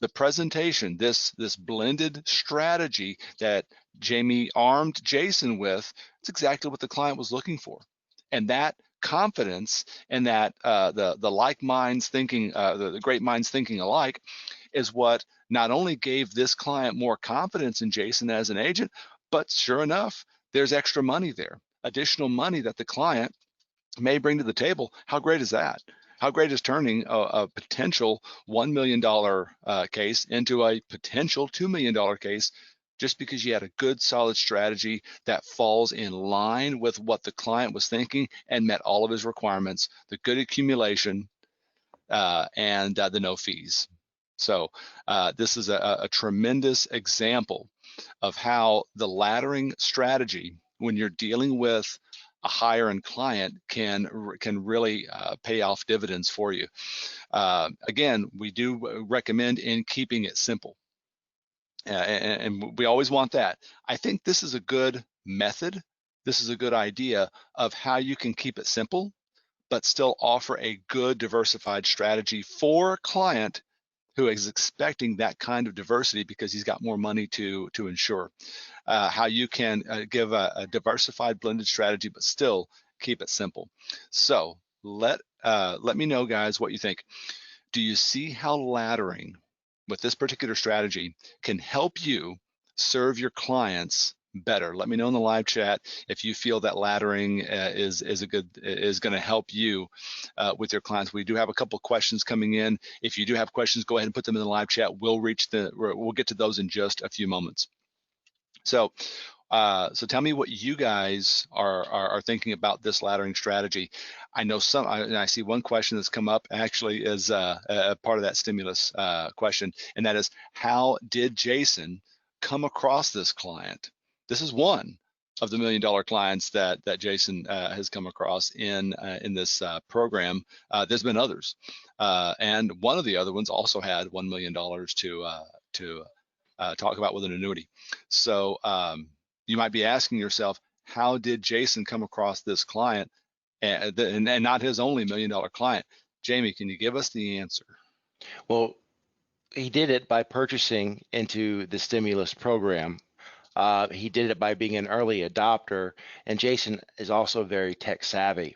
the presentation, this blended strategy that Jamie armed Jason with, it's exactly what the client was looking for. And that confidence and that the like minds thinking, the great minds thinking alike, is what not only gave this client more confidence in Jason as an agent, but sure enough, there's extra money there, additional money that the client may bring to the table. How great is that? How great is turning a potential $1 million case into a potential $2 million case, just because you had a good, solid strategy that falls in line with what the client was thinking and met all of his requirements, the good accumulation, and the no fees. So this is a tremendous example of how the laddering strategy, when you're dealing with a higher end client, can really pay off dividends for you. Again, we do recommend in keeping it simple, and we always want that. I think this is a good method. This is a good idea of how you can keep it simple, but still offer a good diversified strategy for a client who is expecting that kind of diversity because he's got more money to insure. How you can give a diversified blended strategy, but still keep it simple. So let me know, guys, what you think. Do you see how laddering with this particular strategy can help you serve your clients better. Let me know in the live chat if you feel that laddering is going to help you with your clients. We do have a couple questions coming in. If you do have questions, go ahead and put them in the live chat. We'll get to those in just a few moments. So tell me what you guys are thinking about this laddering strategy. I know I see one question that's come up actually is a part of that stimulus question, and that is, how did Jason come across this client? This is one of the $1 million clients that Jason has come across in this program. There's been others, and one of the other ones also had $1 million to talk about with an annuity. So you might be asking yourself, how did Jason come across this client and not his only $1 million client? Jamie, can you give us the answer? Well, he did it by purchasing into the stimulus program. He did it by being an early adopter, and Jason is also very tech savvy.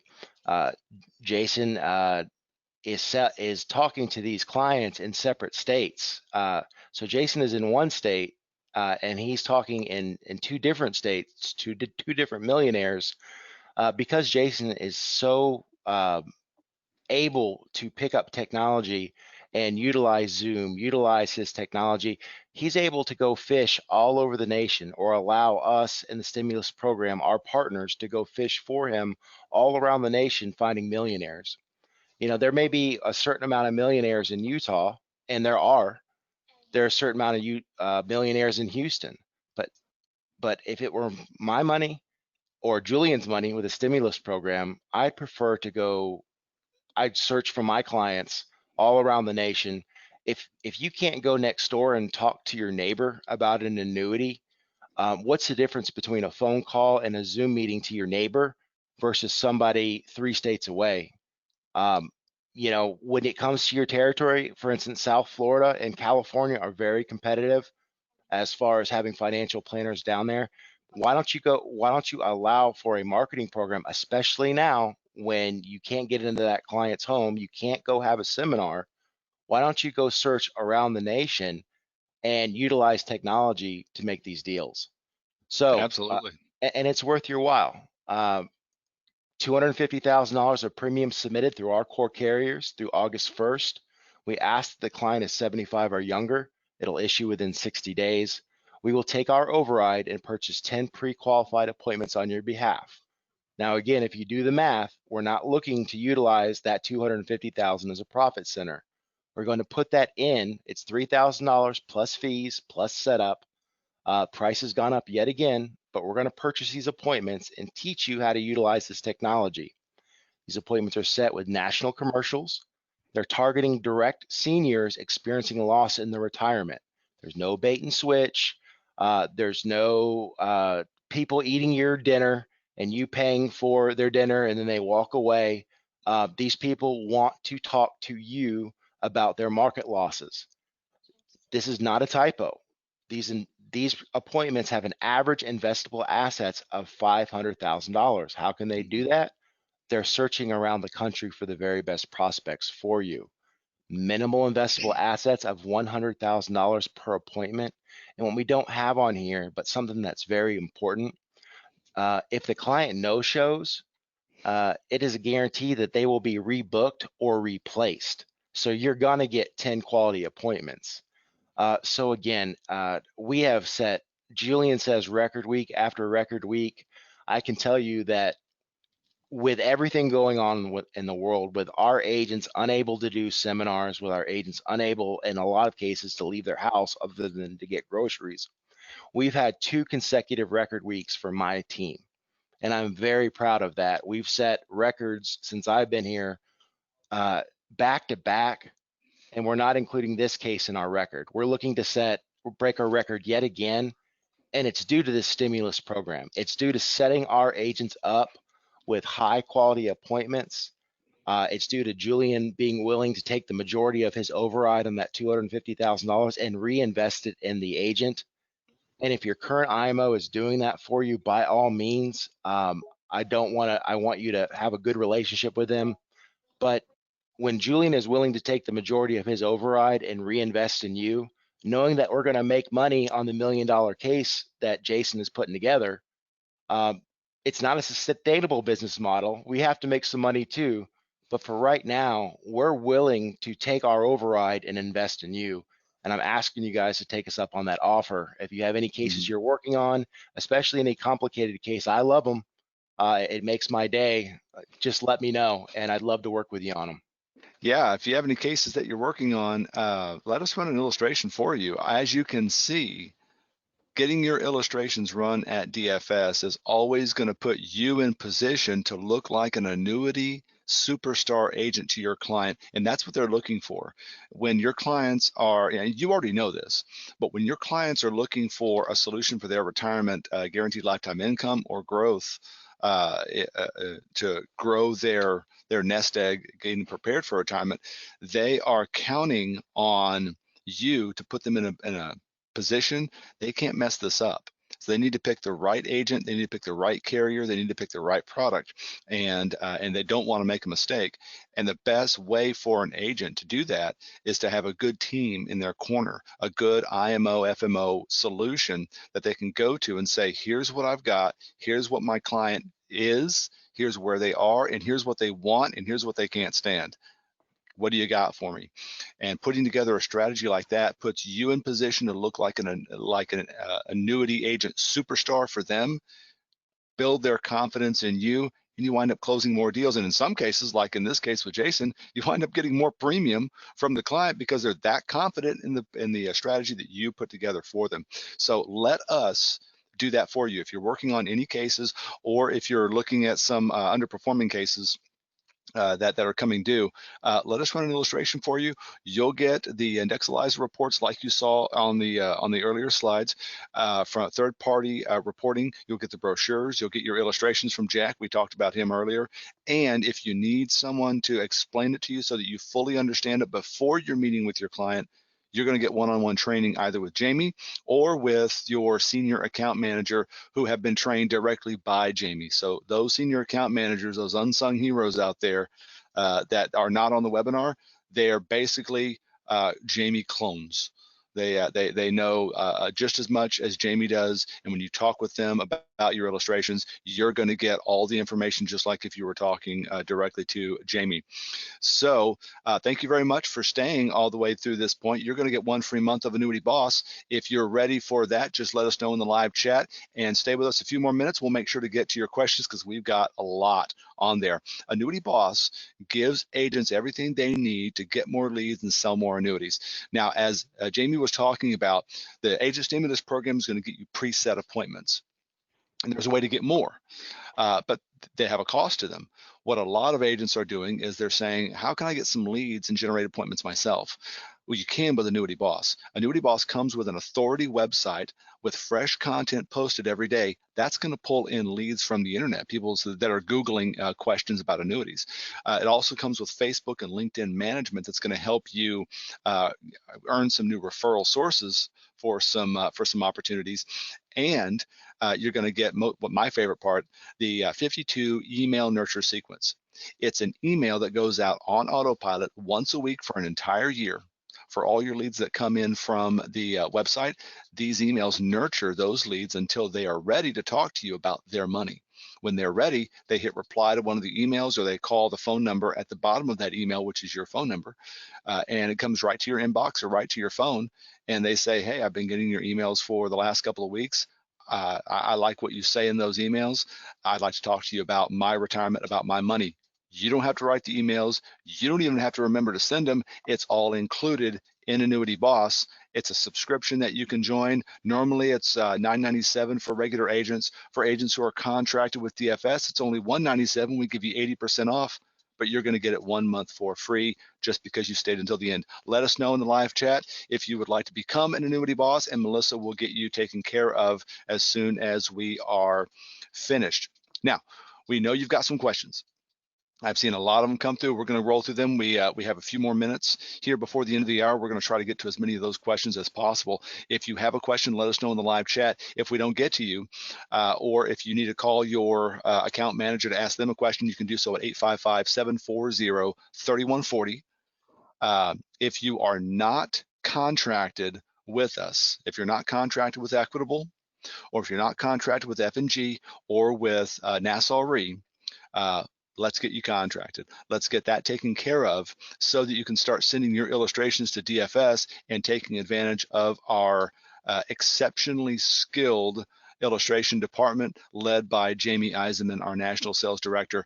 Jason is talking to these clients in separate states. So Jason is in one state, and he's talking in two different states to two different millionaires, because Jason is so able to pick up technology and utilize Zoom, utilize his technology. He's able to go fish all over the nation, or allow us in the stimulus program, our partners, to go fish for him all around the nation, finding millionaires. You know, there may be a certain amount of millionaires in Utah, and there are a certain amount of millionaires in Houston. But if it were my money or Julian's money with a stimulus program, I'd prefer to go. I'd search for my clients all around the nation. If you can't go next door and talk to your neighbor about an annuity, what's the difference between a phone call and a Zoom meeting to your neighbor versus somebody 3 states away? You know, when it comes to your territory, for instance, South Florida and California are very competitive as far as having financial planners down there. Why don't you allow for a marketing program, especially now when you can't get into that client's home, you can't go have a seminar. Why don't you go search around the nation and utilize technology to make these deals? So, Absolutely. and it's worth your while. $250,000 of premiums submitted through our core carriers through August 1st. We ask that the client is 75 or younger. It'll issue within 60 days. We will take our override and purchase 10 pre-qualified appointments on your behalf. Now, again, if you do the math, we're not looking to utilize that $250,000 as a profit center. We're going to put that in. It's $3,000 plus fees plus setup. Price has gone up yet again, but we're going to purchase these appointments and teach you how to utilize this technology. These appointments are set with national commercials. They're targeting direct seniors experiencing a loss in their retirement. There's no bait and switch. There's no people eating your dinner and you paying for their dinner and then they walk away. These people want to talk to you about their market losses. This is not a typo. These appointments have an average investable assets of $500,000. How can they do that? They're searching around the country for the very best prospects for you. Minimal investable assets of $100,000 per appointment. And what we don't have on here, but something that's very important, if the client no-shows, it is a guarantee that they will be rebooked or replaced. So you're gonna get 10 quality appointments. So again, we have set, Julian says record week after record week. I can tell you that with everything going on in the world, with our agents unable to do seminars, with our agents unable, in a lot of cases, to leave their house other than to get groceries, we've had 2 consecutive record weeks for my team. And I'm very proud of that. We've set records since I've been here, back to back, and we're not including this case in our record. We're looking to break our record yet again, and it's due to this stimulus program. It's due to setting our agents up with high quality appointments. It's due to Julian being willing to take the majority of his override on that $250,000 and reinvest it in the agent. And if your current IMO is doing that for you, by all means, I want you to have a good relationship with them. But when Julian is willing to take the majority of his override and reinvest in you, knowing that we're going to make money on the $1 million case that Jason is putting together, it's not a sustainable business model. We have to make some money too. But for right now, we're willing to take our override and invest in you. And I'm asking you guys to take us up on that offer. If you have any cases you're working on, especially any complicated case, I love them. It makes my day. Just let me know, and I'd love to work with you on them. Yeah, if you have any cases that you're working on, let us run an illustration for you. As you can see, getting your illustrations run at DFS is always going to put you in position to look like an annuity superstar agent to your client, and that's what they're looking for. When your clients are, and you already know this, but when your clients are looking for a solution for their retirement, guaranteed lifetime income or growth, to grow their nest egg, getting prepared for retirement, they are counting on you to put them in a position. They can't mess this up. So they need to pick the right agent, they need to pick the right carrier, they need to pick the right product, and they don't want to make a mistake. And the best way for an agent to do that is to have a good team in their corner, a good IMO, FMO solution that they can go to and say, here's what I've got, here's what my client is, here's where they are, and here's what they want, and here's what they can't stand. What do you got for me? And putting together a strategy like that puts you in position to look like an annuity agent superstar for them, build their confidence in you, and you wind up closing more deals. And in some cases, like in this case with Jason, you wind up getting more premium from the client because they're that confident in the strategy that you put together for them. So let us do that for you. If you're working on any cases, or if you're looking at some underperforming cases that are coming due, let us run an illustration for you. You'll get the indexalyzer reports like you saw on the earlier slides from third-party reporting. You'll get the brochures. You'll get your illustrations from Jack. We talked about him earlier. And if you need someone to explain it to you so that you fully understand it before you're meeting with your client, you're going to get one-on-one training either with Jamie or with your senior account manager who have been trained directly by Jamie. So those senior account managers, those unsung heroes out there that are not on the webinar, they are basically Jamie clones. They know just as much as Jamie does, and when you talk with them about your illustrations, you're going to get all the information just like if you were talking directly to Jamie. So thank you very much for staying all the way through this point. You're going to get one free month of Annuity Boss. If you're ready for that, just let us know in the live chat and stay with us a few more minutes. We'll make sure to get to your questions because we've got a lot on there. Annuity Boss gives agents everything they need to get more leads and sell more annuities. Now, as Jamie was talking about, the Agent Stimulus Program is going to get you preset appointments. And there's a way to get more, but they have a cost to them. What a lot of agents are doing is they're saying, how can I get some leads and generate appointments myself? Well, you can with Annuity Boss. Annuity Boss comes with an authority website with fresh content posted every day. That's going to pull in leads from the internet, people that are Googling questions about annuities. It also comes with Facebook and LinkedIn management that's going to help you earn some new referral sources for some opportunities. And you're going to get my favorite part, the 52 email nurture sequence. It's an email that goes out on autopilot once a week for an entire year. For all your leads that come in from the website, these emails nurture those leads until they are ready to talk to you about their money. When they're ready, they hit reply to one of the emails or they call the phone number at the bottom of that email, which is your phone number, and it comes right to your inbox or right to your phone. And they say, hey, I've been getting your emails for the last couple of weeks. I like what you say in those emails. I'd like to talk to you about my retirement, about my money. You don't have to write the emails. You don't even have to remember to send them. It's all included in Annuity Boss. It's a subscription that you can join. Normally it's $9.97 for regular agents. For agents who are contracted with DFS, it's only $197. We give you 80% off, but you're going to get it 1 month for free just because you stayed until the end. Let us know in the live chat if you would like to become an Annuity Boss, and Melissa will get you taken care of as soon as we are finished. Now, we know you've got some questions. I've seen a lot of them come through. We're going to roll through them. We have a few more minutes here before the end of the hour. We're going to try to get to as many of those questions as possible. If you have a question, let us know in the live chat. If we don't get to you, or if you need to call your account manager to ask them a question, you can do so at 855-740-3140. If you are not contracted with us, if you're not contracted with Equitable, or if you're not contracted with F&G or with Nassau Re, let's get you contracted. Let's get that taken care of so that you can start sending your illustrations to DFS and taking advantage of our exceptionally skilled illustration department led by Jamie Eisenman, our National Sales Director.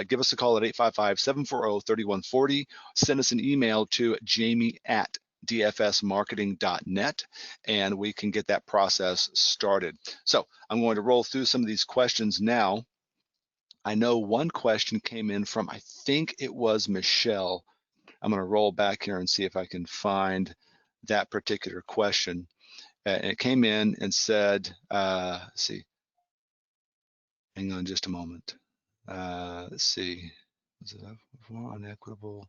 Give us a call at 855-740-3140. Send us an email to jamie@dfsmarketing.net, and we can get that process started. So I'm going to roll through some of these questions now. I know one question came in from, I think it was Michelle. I'm going to roll back here and see if I can find that particular question. And it came in and said, let's see, hang on just a moment. Let's see, was it on Equitable?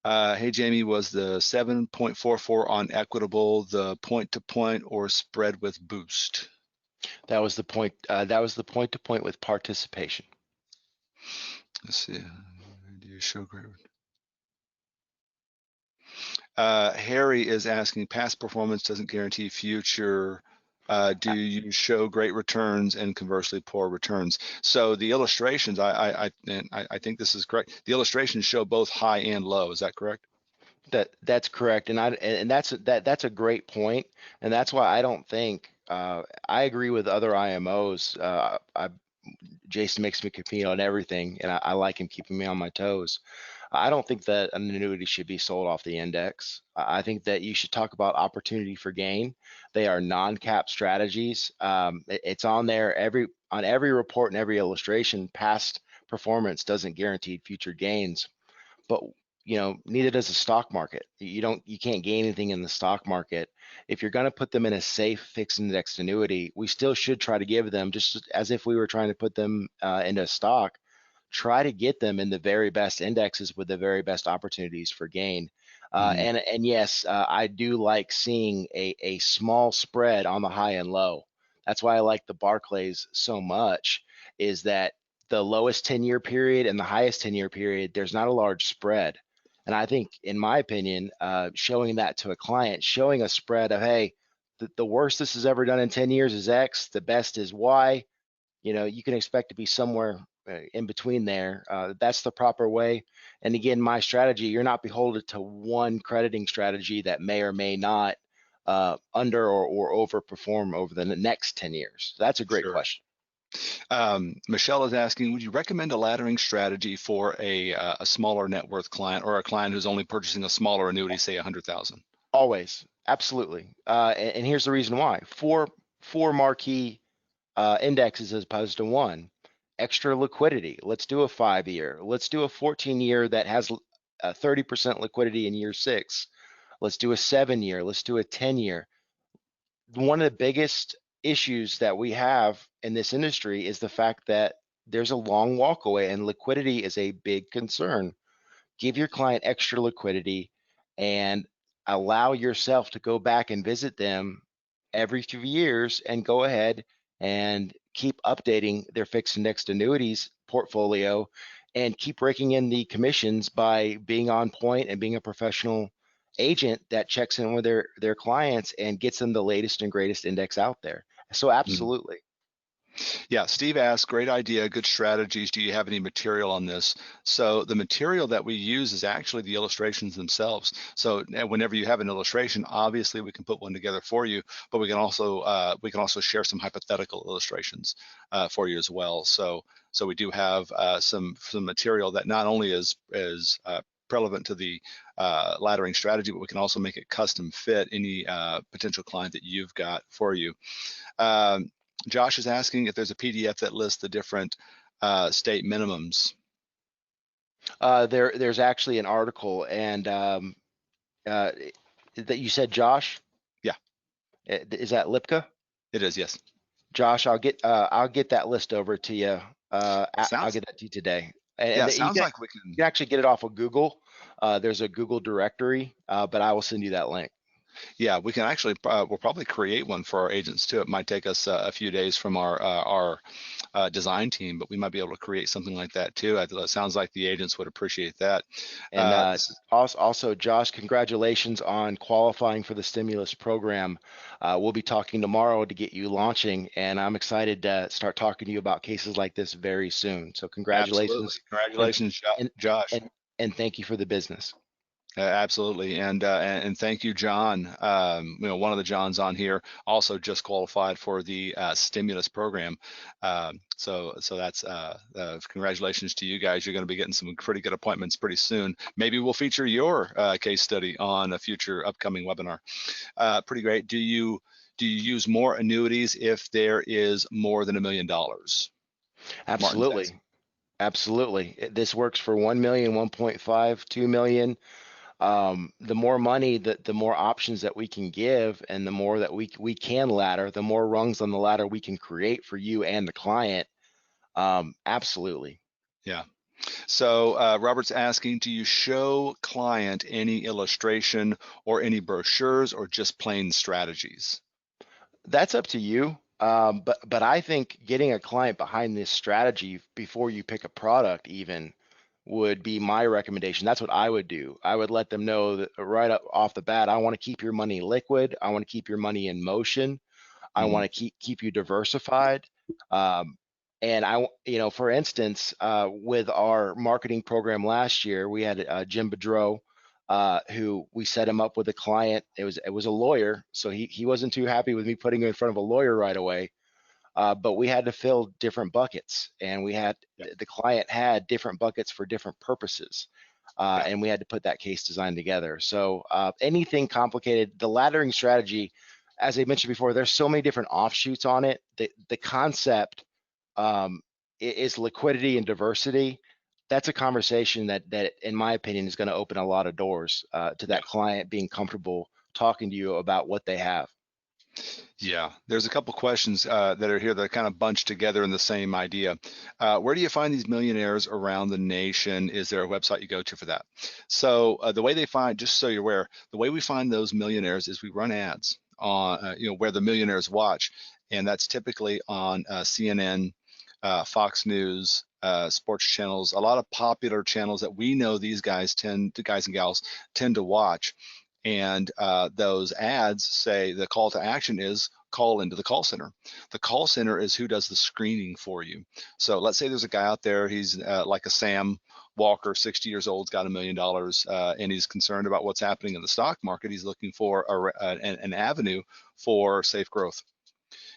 Hey, Jamie, was the 7.44 on Equitable the point-to-point or spread with boost? That was the point. That was the point-to-point with participation. Let's see. Do you show great? Harry is asking, past performance doesn't guarantee future. Do you show great returns and conversely poor returns? So the illustrations, I think this is correct. The illustrations show both high and low. Is that correct? That's correct, and that's a great point, and that's why I don't think I agree with other IMOs. Jason makes me compete on everything, and I like him keeping me on my toes. I don't think that an annuity should be sold off the index. I think that you should talk about opportunity for gain. They are non-cap strategies. It's on there on every report and every illustration. Past performance doesn't guarantee future gains, but neither does the stock market. You can't gain anything in the stock market. If you're going to put them in a safe fixed indexed annuity, we still should try to give them, just as if we were trying to put them into a stock, try to get them in the very best indexes with the very best opportunities for gain. And yes, I do like seeing a small spread on the high and low. That's why I like the Barclays so much, is that the lowest 10-year period and the highest 10-year period, there's not a large spread. And I think, in my opinion, showing that to a client, showing a spread of, hey, the worst this has ever done in 10 years is X, the best is Y, you can expect to be somewhere in between there. That's the proper way. And again, my strategy, you're not beholden to one crediting strategy that may or may not under or overperform over the next 10 years. So that's a great question. Michelle is asking, would you recommend a laddering strategy for a smaller net worth client, or a client who's only purchasing a smaller annuity, say 100,000? Always, absolutely. And here's the reason why: four marquee indexes as opposed to one. Extra liquidity. Let's do a 5-year. Let's do a 14-year that has 30% liquidity in year 6. Let's do a 7-year. Let's do a 10-year. One of the biggest issues that we have in this industry is the fact that there's a long walkaway, and liquidity is a big concern. Give your client extra liquidity and allow yourself to go back and visit them every few years and go ahead and keep updating their fixed indexed annuities portfolio and keep raking in the commissions by being on point and being a professional agent that checks in with their clients and gets them the latest and greatest index out there. So absolutely. Yeah, Steve asked, great idea, good strategies. Do you have any material on this? So the material that we use is actually the illustrations themselves. So whenever you have an illustration, obviously we can put one together for you, but we can also share some hypothetical illustrations for you as well. So we do have some material that not only is relevant to the laddering strategy, but we can also make it custom fit any potential client that you've got for you. Josh is asking if there's a PDF that lists the different state minimums. There's actually an article, and that you said, Josh? Yeah. Is that Lipka? It is, yes. Josh, I'll get that list over to you. I'll get that to you today. Yeah, it You sounds like we can. can actually get it off of Google. There's a Google directory, but I will send you that link. Yeah, we can actually, we'll probably create one for our agents too. It might take us a few days from our design team, but we might be able to create something like that too. It sounds like the agents would appreciate that. And This is, also, Josh, congratulations on qualifying for the stimulus program. We'll be talking tomorrow to get you launching, and I'm excited to start talking to you about cases like this very soon. So absolutely. congratulations, and Congratulations, and Josh. and thank you for the business. Absolutely, and thank you, John. One of the Johns on here also just qualified for the stimulus program. So that's congratulations to you guys. You're going to be getting some pretty good appointments pretty soon. Maybe we'll feature your case study on a future upcoming webinar. Pretty great. Do you use more annuities if there is more than $1 million? Martin's asking. Absolutely, absolutely. This works for 1 million, 1.5, 2 million. The more money, the more options that we can give, and the more that we can ladder, the more rungs on the ladder we can create for you and the client. Absolutely. Yeah. So Robert's asking, do you show client any illustration or any brochures or just plain strategies? That's up to you. But I think getting a client behind this strategy before you pick a product even would be my recommendation. That's what I would do. I would let them know that right up off the bat, I want to keep your money liquid. I want to keep your money in motion. I Mm, want to keep you diversified. Um, and for instance, with our marketing program last year, we had Jim Bedreau, who we set him up with a client. It was a lawyer, so he wasn't too happy with me putting him in front of a lawyer right away. But we had to fill different buckets, and yeah, the client had different buckets for different purposes. yeah, And we had to put that case design together. So anything complicated, the laddering strategy, as I mentioned before, there's so many different offshoots on it. The concept is liquidity and diversity. That's a conversation that, in my opinion, is going to open a lot of doors to yeah. that client being comfortable talking to you about what they have. Yeah, there's a couple questions that are here that are kind of bunched together in the same idea. Where do you find these millionaires around the nation? Is there a website you go to for that? So the way they find, just so you're aware, the way we find those millionaires is we run ads on, where the millionaires watch, and that's typically on CNN, Fox News, sports channels, a lot of popular channels that we know these guys and gals tend to watch. And those ads say the call to action is call into the call center. The call center is who does the screening for you. So let's say there's a guy out there, he's like a Sam Walker, 60 years old, got $1 million, and he's concerned about what's happening in the stock market. He's looking for an avenue for safe growth.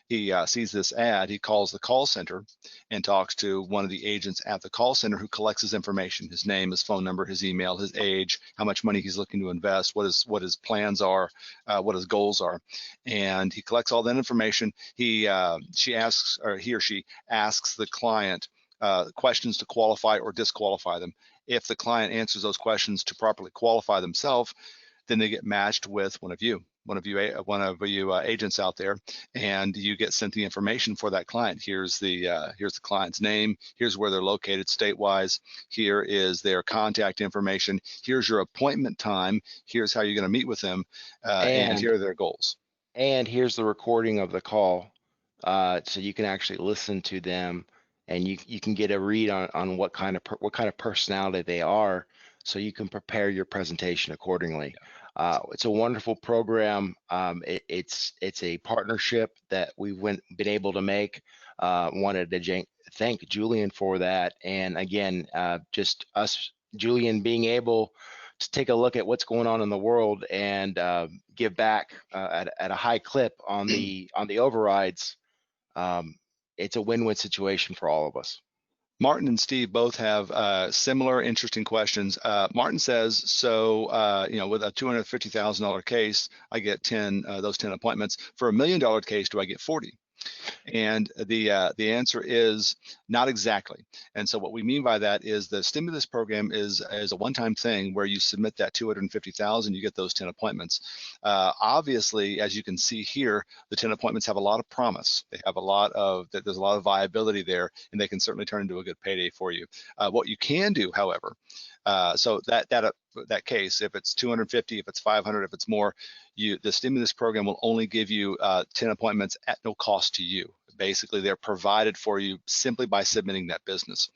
He sees this ad, he calls the call center and talks to one of the agents at the call center who collects his information, his name, his phone number, his email, his age, how much money he's looking to invest, what his plans are, what his goals are. And he collects all that information. He or she asks the client questions to qualify or disqualify them. If the client answers those questions to properly qualify themselves, then they get matched with one of you agents out there, and you get sent the information for that client. Here's the client's name. Here's where they're located state-wise. Here is their contact information. Here's your appointment time. Here's how you're going to meet with them, and here are their goals. And here's the recording of the call, so you can actually listen to them, and you can get a read on what kind of personality they are, so you can prepare your presentation accordingly. It's a wonderful program. It's a partnership that we've been able to make. Wanted to thank Julian for that, and again, just us, Julian, being able to take a look at what's going on in the world and give back at a high clip on the overrides. It's a win-win situation for all of us. Martin and Steve both have similar interesting questions. Martin says, so with a $250,000 case, I get 10 appointments. For $1 million case, do I get 40? And the answer is not exactly. And so what we mean by that is the stimulus program is a one-time thing where you submit that 250,000, you get those 10 appointments. Obviously, as you can see here, the 10 appointments have a lot of promise. They have a lot of, there's a lot of viability there, and they can certainly turn into a good payday for you. What you can do, however, so that case, if it's 250, if it's 500, if it's more, the stimulus program will only give you 10 appointments at no cost to you. Basically, they're provided for you simply by submitting that business.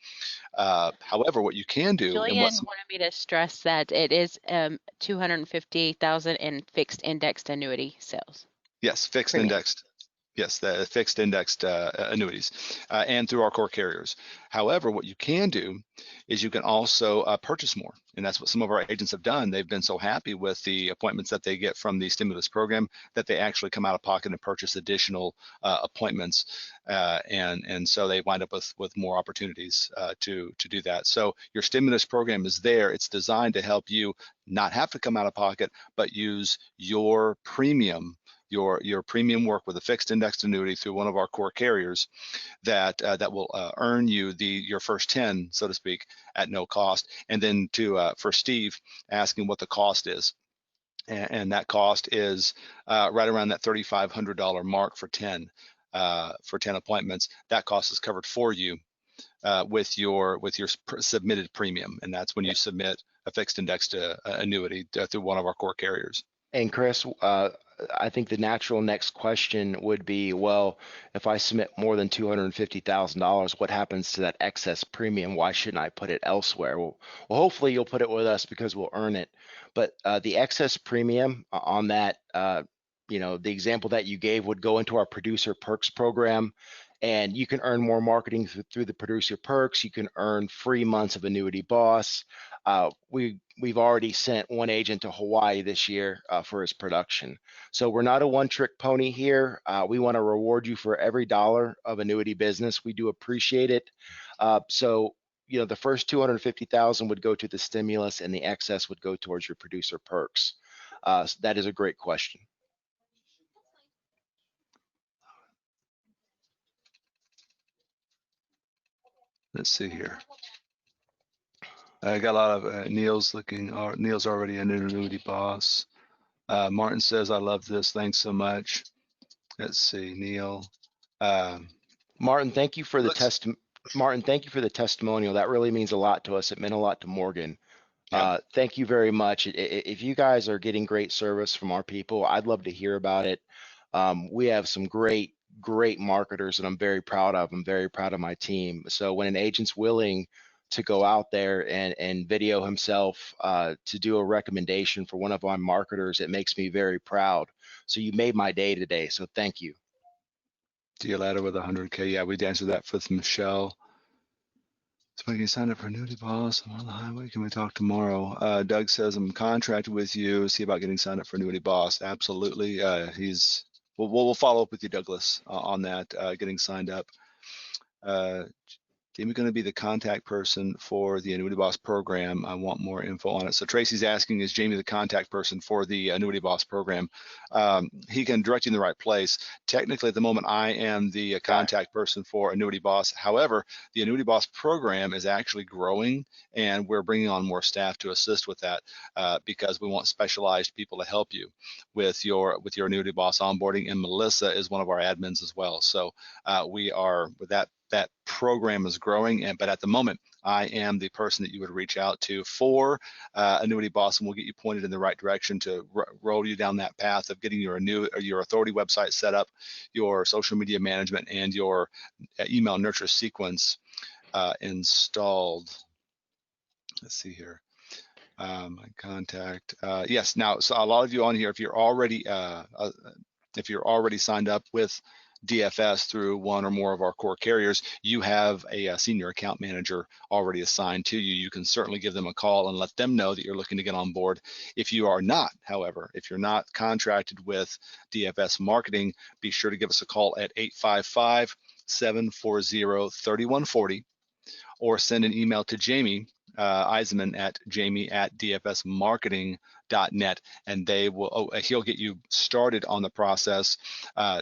However, what you can do, Julian wanted me to stress that it is 250,000 in fixed indexed annuity sales. Yes, fixed Premium. indexed. Yes, the fixed indexed annuities and through our core carriers. However, what you can do is you can also purchase more. And that's what some of our agents have done. They've been so happy with the appointments that they get from the stimulus program that they actually come out of pocket and purchase additional appointments. And so they wind up with more opportunities to do that. So your stimulus program is there. It's designed to help you not have to come out of pocket, but use your premium, your premium work with a fixed indexed annuity through one of our core carriers that will earn you your first 10, so to speak, at no cost. And then for Steve asking what the cost is, and that cost is right around that $3,500 mark for 10 appointments. That cost is covered for you with your submitted premium, and that's when you submit a fixed indexed annuity through one of our core carriers. And Chris, I think the natural next question would be, well, if I submit more than $250,000, what happens to that excess premium? Why shouldn't I put it elsewhere? Well, hopefully you'll put it with us because we'll earn it. But the excess premium on that, the example that you gave would go into our producer perks program, and you can earn more marketing through the producer perks. You can earn free months of Annuity Boss. We've already sent one agent to Hawaii this year for his production. So we're not a one-trick pony here. We want to reward you for every dollar of annuity business. We do appreciate it. So the first 250,000 would go to the stimulus, and the excess would go towards your producer perks. So that is a great question. Let's see here. I got a lot of Neil's already an Annuity Boss. Martin says, I love this. Thanks so much. Let's see, Neil. Martin, thank you for the Martin, thank you for the testimonial. That really means a lot to us. It meant a lot to Morgan. Yeah. Thank you very much. If you guys are getting great service from our people, I'd love to hear about it. We have some great marketers that I'm very proud of. I'm very proud of my team. So when an agent's willing to go out there and video himself to do a recommendation for one of our marketers, it makes me very proud. So you made my day today. So thank you. Deal ladder with 100K. Yeah, we'd answer that with Michelle. So we can sign up for Annuity Boss. I'm on the highway. Can we talk tomorrow? Doug says, I'm contracted with you. See about getting signed up for Annuity Boss. Absolutely. We'll follow up with you, Douglas, on that, getting signed up. Jamie going to be the contact person for the Annuity Boss program. I want more info on it. So Tracy's asking, is Jamie the contact person for the Annuity Boss program? He can direct you in the right place. Technically, at the moment, I am the contact person for Annuity Boss. However, the Annuity Boss program is actually growing, and we're bringing on more staff to assist with that because we want specialized people to help you with your Annuity Boss onboarding. And Melissa is one of our admins as well. So we are with that. That program is growing, but at the moment, I am the person that you would reach out to for Annuity Boss, and we'll get you pointed in the right direction to roll you down that path of getting your authority website set up, your social media management, and your email nurture sequence installed. Let's see here. My contact. Yes. Now, so a lot of you on here, if you're already signed up with DFS through one or more of our core carriers, you have a senior account manager already assigned to you. You can certainly give them a call and let them know that you're looking to get on board. If you are not, however, if you're not contracted with DFS marketing, be sure to give us a call at 855-740-3140 or send an email to Jamie Eisenman at jamie@dfsmarketing.net, and they will. He'll get you started on the process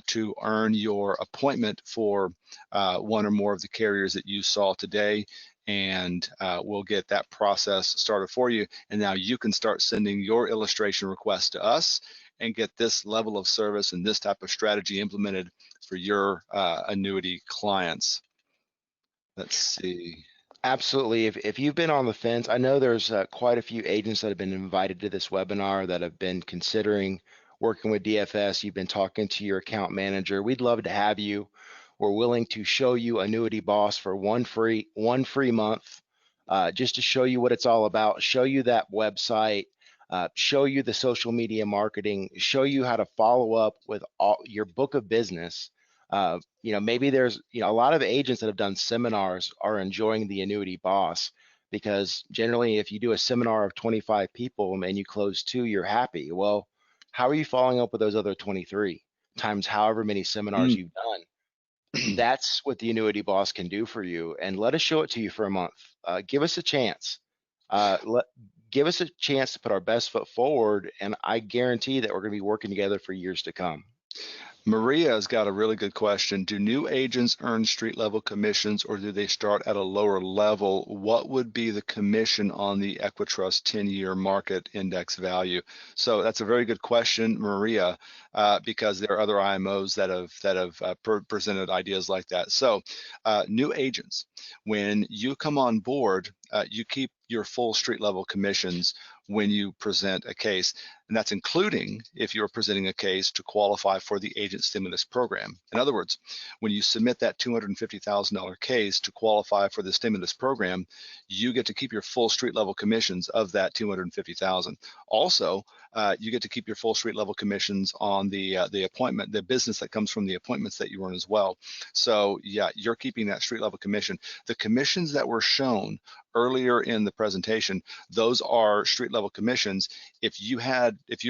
to earn your appointment for one or more of the carriers that you saw today, and we'll get that process started for you. And now you can start sending your illustration requests to us and get this level of service and this type of strategy implemented for your annuity clients. Let's see. Absolutely. If you've been on the fence, I know there's quite a few agents that have been invited to this webinar that have been considering working with DFS. You've been talking to your account manager. We'd love to have you. We're willing to show you Annuity Boss for one free month, just to show you what it's all about, show you that website, show you the social media marketing, show you how to follow up with all your book of business. Maybe there's, a lot of agents that have done seminars are enjoying the Annuity Boss, because generally if you do a seminar of 25 people and you close 2, you're happy. Well, how are you following up with those other 23 times however many seminars you've done? That's what the Annuity Boss can do for you. And let us show it to you for a month. Give us a chance. Give us a chance to put our best foot forward, and I guarantee that we're going to be working together for years to come. Maria's got a really good question. Do new agents earn street level commissions, or do they start at a lower level? What would be the commission on the Equitrust 10-year market index value? So that's a very good question, Maria, because there are other IMOs that have presented ideas like that. So new agents, when you come on board, you keep your full street level commissions when you present a case, and that's including if you're presenting a case to qualify for the agent stimulus program. In other words, when you submit that $250,000 case to qualify for the stimulus program, you get to keep your full street level commissions of that $250,000. Also, you get to keep your full street level commissions on the appointment, the business that comes from the appointments that you earn as well. So yeah, you're keeping that street level commission. The commissions that were shown earlier in the presentation, those are street level commissions. If you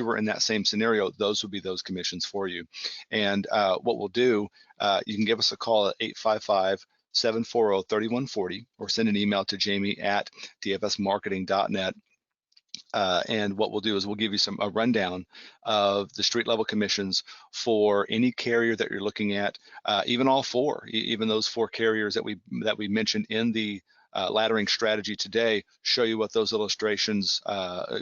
were in that same scenario, those would be those commissions for you. And what we'll do, you can give us a call at 855-740-3140, or send an email to jamie@dfsmarketing.net. And what we'll do is we'll give you a rundown of the street level commissions for any carrier that you're looking at, even all four, even those 4 carriers that we mentioned in the laddering strategy today, show you what those illustrations,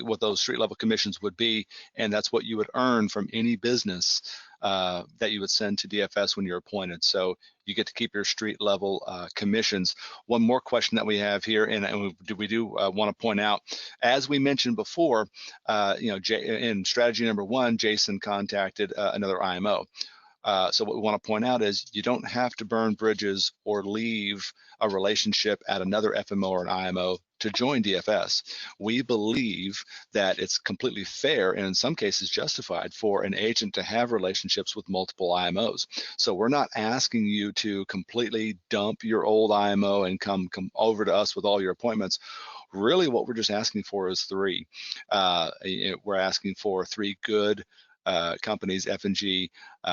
what those street level commissions would be, and that's what you would earn from any business that you would send to DFS when you're appointed. So you get to keep your street level commissions. One more question that we have here, and we do want to point out, as we mentioned before, in strategy number 1, Jason contacted another IMO. So what we want to point out is you don't have to burn bridges or leave a relationship at another FMO or an IMO to join DFS. We believe that it's completely fair, and in some cases justified, for an agent to have relationships with multiple IMOs. So we're not asking you to completely dump your old IMO and come over to us with all your appointments. Really what we're just asking for is 3. We're asking for 3 good companies, F&G,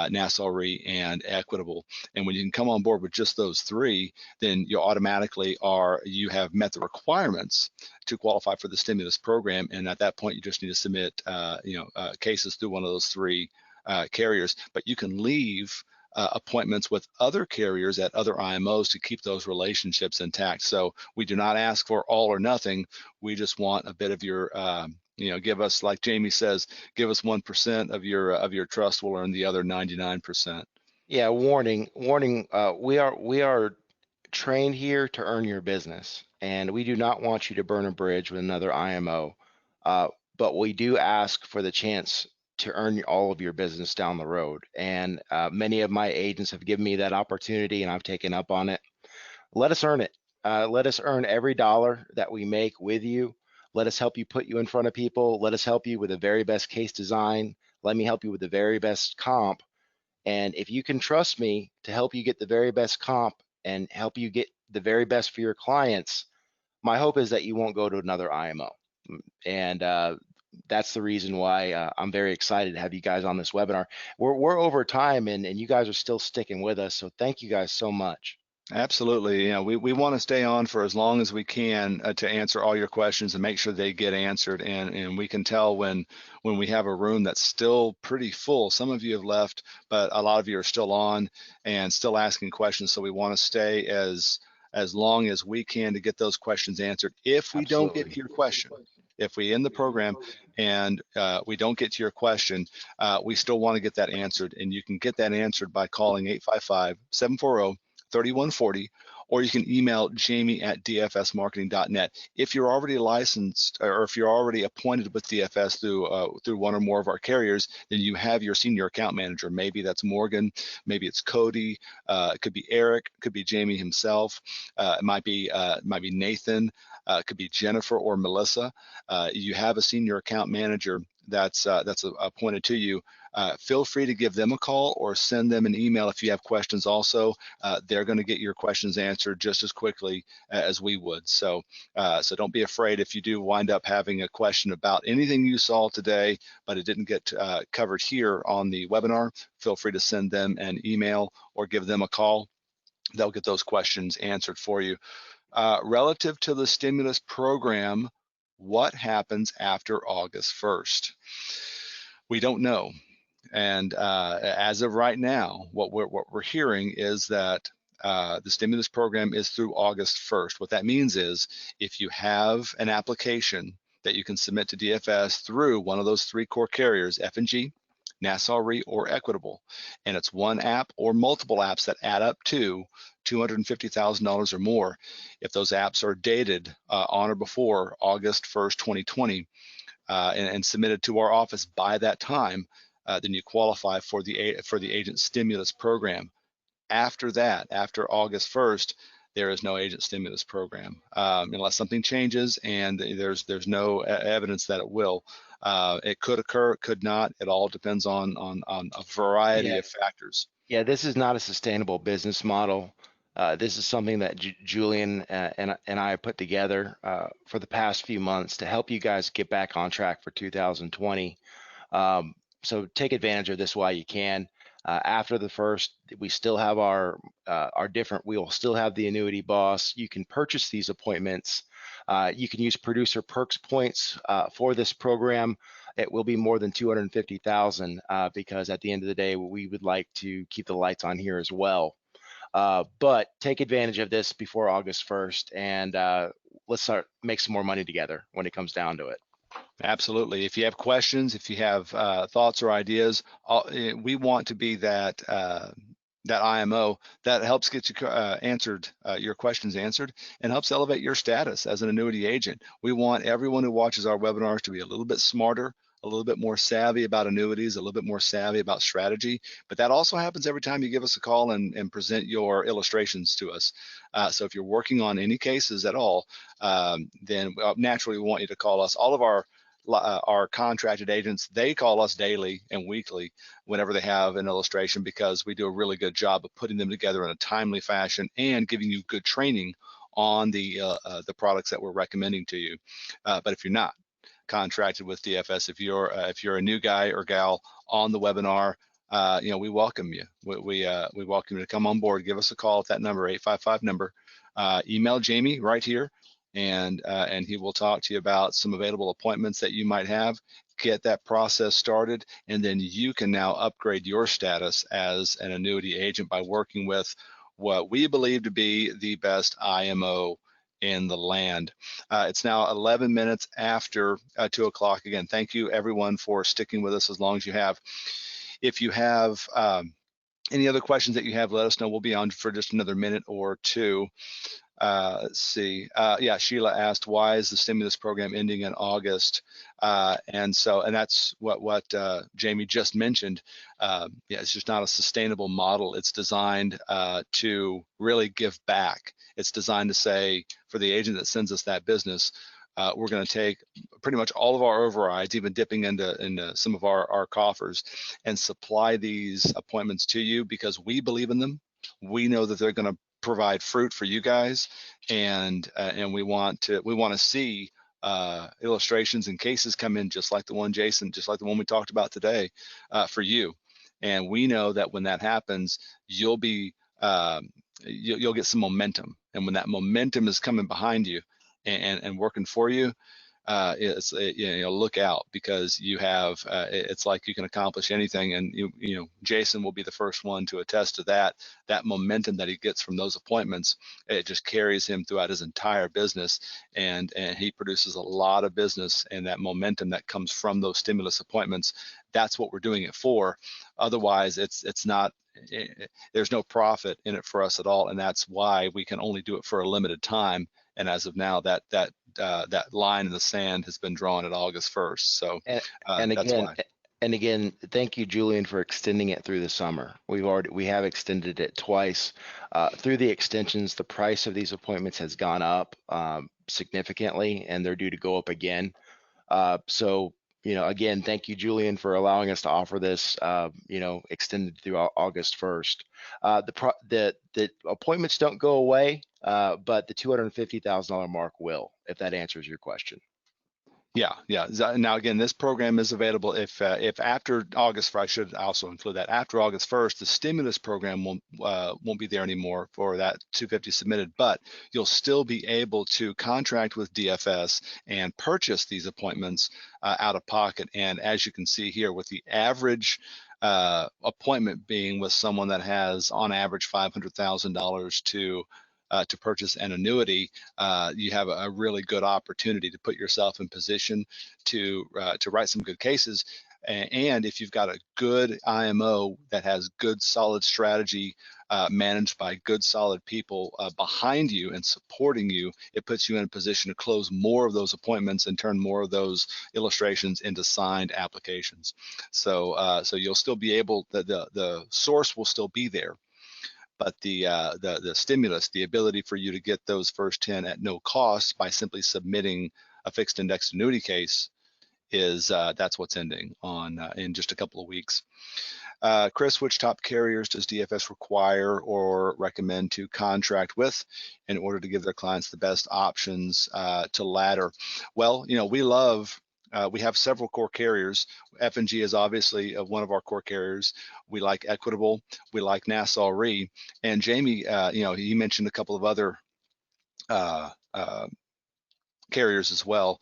Nassau Re, and Equitable. And when you can come on board with just those 3, then you automatically you have met the requirements to qualify for the stimulus program. And at that point, you just need to submit cases through one of those 3 carriers. But you can leave appointments with other carriers at other IMOs to keep those relationships intact. So we do not ask for all or nothing. We just want a bit of your give us, like Jamie says, give us 1% of your trust. We'll earn the other 99%. Yeah, warning. We are trained here to earn your business, and we do not want you to burn a bridge with another IMO. But we do ask for the chance to earn all of your business down the road. And many of my agents have given me that opportunity, and I've taken up on it. Let us earn it. Let us earn every dollar that we make with you. Let us help you put you in front of people. Let us help you with the very best case design. Let me help you with the very best comp. And if you can trust me to help you get the very best comp and help you get the very best for your clients, my hope is that you won't go to another IMO. And that's the reason why I'm very excited to have you guys on this webinar. We're over time, and you guys are still sticking with us. So thank you guys so much. Absolutely. You know, we want to stay on for as long as we can to answer all your questions and make sure they get answered. And we can tell when we have a room that's still pretty full. Some of you have left, but a lot of you are still on and still asking questions. So we want to stay as long as we can to get those questions answered. If we don't get Absolutely. to your question, if we end the program and we don't get to your question, we still want to get that answered. And you can get that answered by calling 855-740-3140, or you can email jamie@dfsmarketing.net. If you're already licensed or if you're already appointed with DFS through one or more of our carriers, then you have your senior account manager. Maybe that's Morgan, maybe it's Cody, it could be Eric, it could be Jamie himself, it might be Nathan, it could be Jennifer or Melissa. You have a senior account manager that's appointed to you. Feel free to give them a call or send them an email if you have questions also. They're going to get your questions answered just as quickly as we would. So don't be afraid if you do wind up having a question about anything you saw today, but it didn't get covered here on the webinar. Feel free to send them an email or give them a call. They'll get those questions answered for you. Relative to the stimulus program, what happens after August 1st? We don't know. And as of right now, what we're hearing is that the stimulus program is through August 1st. What that means is if you have an application that you can submit to DFS through one of those three core carriers, F&G, Nassau Re, or Equitable, and it's one app or multiple apps that add up to $250,000 or more, if those apps are dated on or before August 1st, 2020, and submitted to our office by that time, then you qualify for the agent stimulus program. After that, after August 1st, there is no agent stimulus program unless something changes, and there's no evidence that it will. It could occur, it could not. It all depends on a variety of factors. Yeah, this is not a sustainable business model. This is something that Julian and I put together for the past few months to help you guys get back on track for 2020. So take advantage of this while you can. After the first, we still have our different. We will still have the annuity boss. You can purchase these appointments. You can use producer perks points for this program. It will be more than 250,000 because at the end of the day, we would like to keep the lights on here as well. But take advantage of this before August 1st, and let's make some more money together when it comes down to it. Absolutely. If you have questions, if you have thoughts or ideas, we want to be that IMO that helps get you your questions answered and helps elevate your status as an annuity agent. We want everyone who watches our webinars to be a little bit smarter, a little bit more savvy about annuities, a little bit more savvy about strategy. But that also happens every time you give us a call and present your illustrations to us. So if you're working on any cases at all, then naturally we want you to call us. All of our contracted agents, they call us daily and weekly whenever they have an illustration, because we do a really good job of putting them together in a timely fashion and giving you good training on the products that we're recommending to you. But if you're not contracted with DFS, if you're a new guy or gal on the webinar, we welcome you. We welcome you to come on board. Give us a call at that number, 855 number. Email Jamie right here, and he will talk to you about some available appointments that you might have. Get that process started, and then you can now upgrade your status as an annuity agent by working with what we believe to be the best IMO in the land. It's now 11 minutes after 2 o'clock. Again, thank you everyone for sticking with us as long as you have. If you have any other questions that you have, let us know. We'll be on for just another minute or two. Let's see. Yeah, Sheila asked, why is the stimulus program ending in August? And that's what Jamie just mentioned. Yeah, it's just not a sustainable model. It's designed to really give back. It's designed to say, for the agent that sends us that business, we're going to take pretty much all of our overrides, even dipping into some of our coffers, and supply these appointments to you because we believe in them. We know that they're going to provide fruit for you guys, and we want to see illustrations and cases come in just like the one, Jason, just like the one we talked about today, for you. And we know that when that happens, you'll be you'll get some momentum. And when that momentum is coming behind you and working for you, look out, because you have it's like you can accomplish anything. And Jason will be the first one to attest to that. That momentum that he gets from those appointments, it just carries him throughout his entire business, and he produces a lot of business. And that momentum that comes from those stimulus appointments, that's what we're doing it for. Otherwise, it's not. There's no profit in it for us at all, and that's why we can only do it for a limited time. And as of now, that line in the sand has been drawn at August 1st. So and that's again, why. and again, thank you, Julian, for extending it through the summer. We have extended it twice. Through the extensions, the price of these appointments has gone up significantly, and they're due to go up again. So, again, thank you, Julian, for allowing us to offer this, extended through August 1st. The appointments don't go away, but the $250,000 mark will, if that answers your question. Yeah. Now again, this program is available if after August 1st. I should also include that after August 1st, the stimulus program won't be there anymore for that 250 submitted, but you'll still be able to contract with DFS and purchase these appointments out of pocket. And as you can see here, with the average appointment being with someone that has on average $500,000 to purchase an annuity, you have a really good opportunity to put yourself in position to write some good cases. And if you've got a good IMO that has good solid strategy managed by good solid people behind you and supporting you, it puts you in a position to close more of those appointments and turn more of those illustrations into signed applications. So you'll still be able, the source will still be there, but the stimulus, the ability for you to get those first 10 at no cost by simply submitting a fixed indexed annuity case, is that's what's ending in just a couple of weeks. Chris, which top carriers does DFS require or recommend to contract with in order to give their clients the best options to ladder? Well, we have several core carriers. F&G is obviously one of our core carriers. We like Equitable, we like Nassau Re, and Jamie, he mentioned a couple of other carriers as well.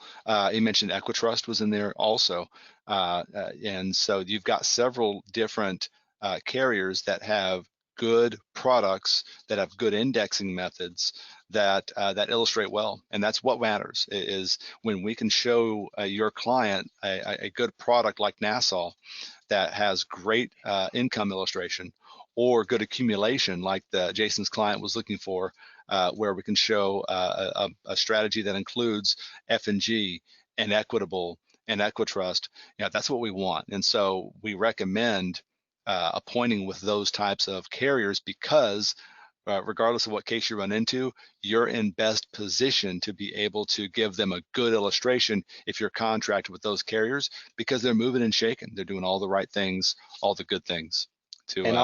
He mentioned Equitrust was in there also, and so you've got several different carriers that have good products, that have good indexing methods, that illustrate well. And that's what matters, is when we can show your client a good product like Nassau that has great income illustration, or good accumulation like Jason's client was looking for, where we can show a strategy that includes F&G and Equitable and Equitrust. That's what we want. And so we recommend appointing with those types of carriers, because regardless of what case you run into, you're in best position to be able to give them a good illustration if you're contracted with those carriers, because they're moving and shaking. They're doing all the right things, all the good things. And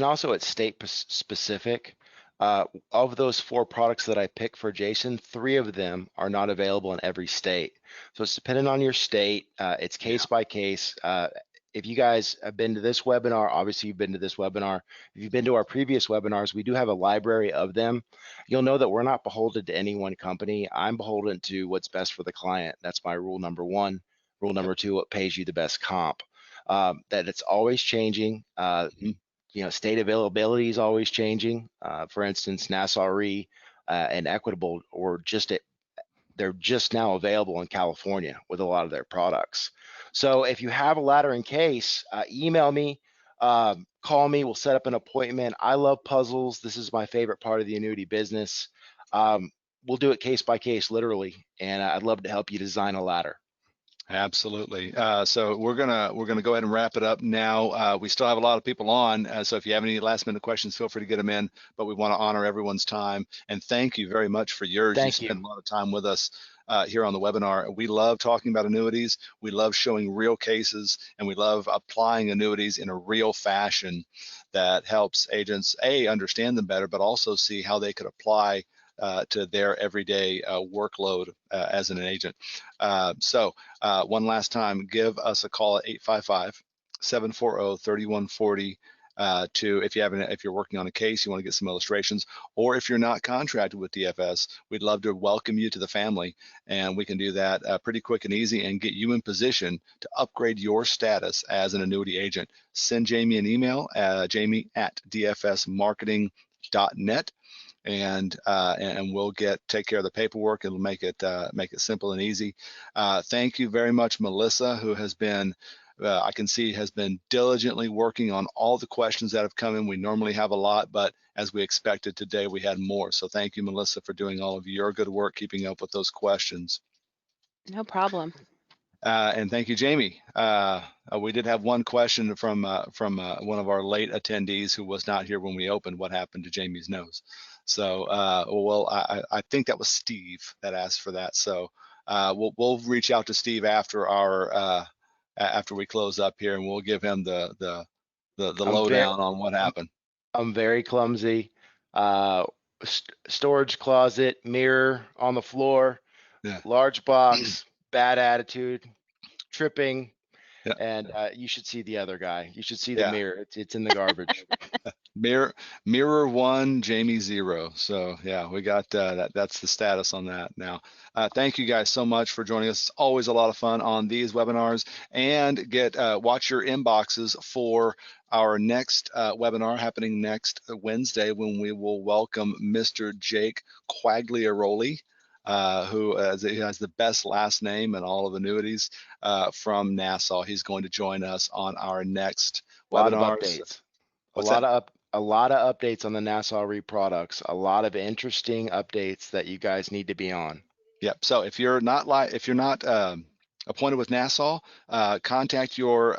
also it's state specific. Of those 4 products that I picked for Jason, 3 of them are not available in every state. So it's dependent on your state. It's case by case. If you guys have been to this webinar, obviously you've been to this webinar. If you've been to our previous webinars, we do have a library of them. You'll know that we're not beholden to any one company. I'm beholden to what's best for the client. That's my rule number 1. Rule number 2, what pays you the best comp. That it's always changing. State availability is always changing. For instance, Nassau Re and Equitable they're just now available in California with a lot of their products. So if you have a ladder in case, email me, call me, we'll set up an appointment. I love puzzles. This is my favorite part of the annuity business. We'll do it case by case, literally, and I'd love to help you design a ladder. Absolutely. So we're gonna go ahead and wrap it up now. We still have a lot of people on, so if you have any last minute questions, feel free to get them in. But we want to honor everyone's time, and thank you very much for yours. You spend a lot of time with us here on the webinar. We love talking about annuities. We love showing real cases, and we love applying annuities in a real fashion that helps agents understand them better, but also see how they could apply to their everyday workload as an agent. So one last time, give us a call at 855-740-3140. to, if you're working on a case, you want to get some illustrations, or if you're not contracted with DFS, we'd love to welcome you to the family, and we can do that pretty quick and easy and get you in position to upgrade your status as an annuity agent. Send Jamie an email, jamie@dfsmarketing.net, and we'll take care of the paperwork and make it simple and easy. Thank you very much, Melissa, who has been I can see has been diligently working on all the questions that have come in. We normally have a lot, but as we expected today, we had more. So thank you, Melissa, for doing all of your good work keeping up with those questions. No problem. And thank you, Jamie. We did have one question from one of our late attendees who was not here when we opened. What happened to Jamie's nose? So, well, I think that was Steve that asked for that. So we'll reach out to Steve after after we close up here, and we'll give him the lowdown on what happened. I'm very clumsy. Storage closet, mirror on the floor, Yeah. large box, bad attitude, tripping, yeah. And you should see the other guy. You should see the mirror. It's in the garbage. Mirror 1, Jamie 0. So yeah, we got that's the status on that now. Thank you guys so much for joining us. It's always a lot of fun on these webinars, and watch your inboxes for our next webinar happening next Wednesday, when we will welcome Mr. Jake Quagliaroli, who has the best last name in all of annuities, from Nassau. He's going to join us on our next lot webinars. Of updates. A lot of updates on the Nassau Re products. A lot of interesting updates that you guys need to be on. Yep. So if you're not appointed with Nassau, contact your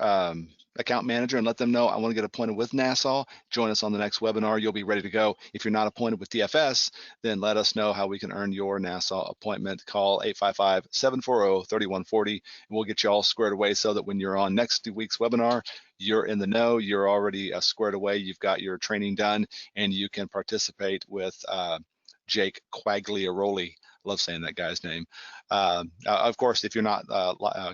account manager and let them know, I want to get appointed with Nassau. Join us on the next webinar. You'll be ready to go. If you're not appointed with DFS, then let us know how we can earn your Nassau appointment. Call 855-740-3140, and we'll get you all squared away so that when you're on next week's webinar, you're in the know, you're already squared away, you've got your training done, and you can participate with Jake Quagliaroli. Love saying that guy's name. Of course, if you're not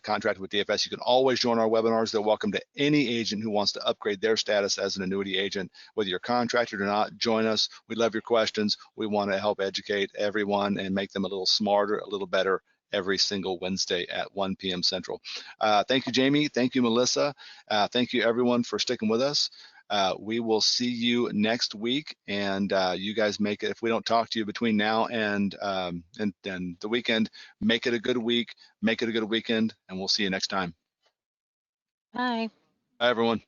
contracted with DFS, you can always join our webinars. They're welcome to any agent who wants to upgrade their status as an annuity agent. Whether you're contracted or not, join us. We love your questions. We want to help educate everyone and make them a little smarter, a little better, every single Wednesday at 1 p.m. Central. Thank you, Jamie. Thank you, Melissa. Thank you, everyone, for sticking with us. We will see you next week, and you guys make it. If we don't talk to you between now and the weekend, make it a good week, make it a good weekend, and we'll see you next time. Bye. Bye, everyone.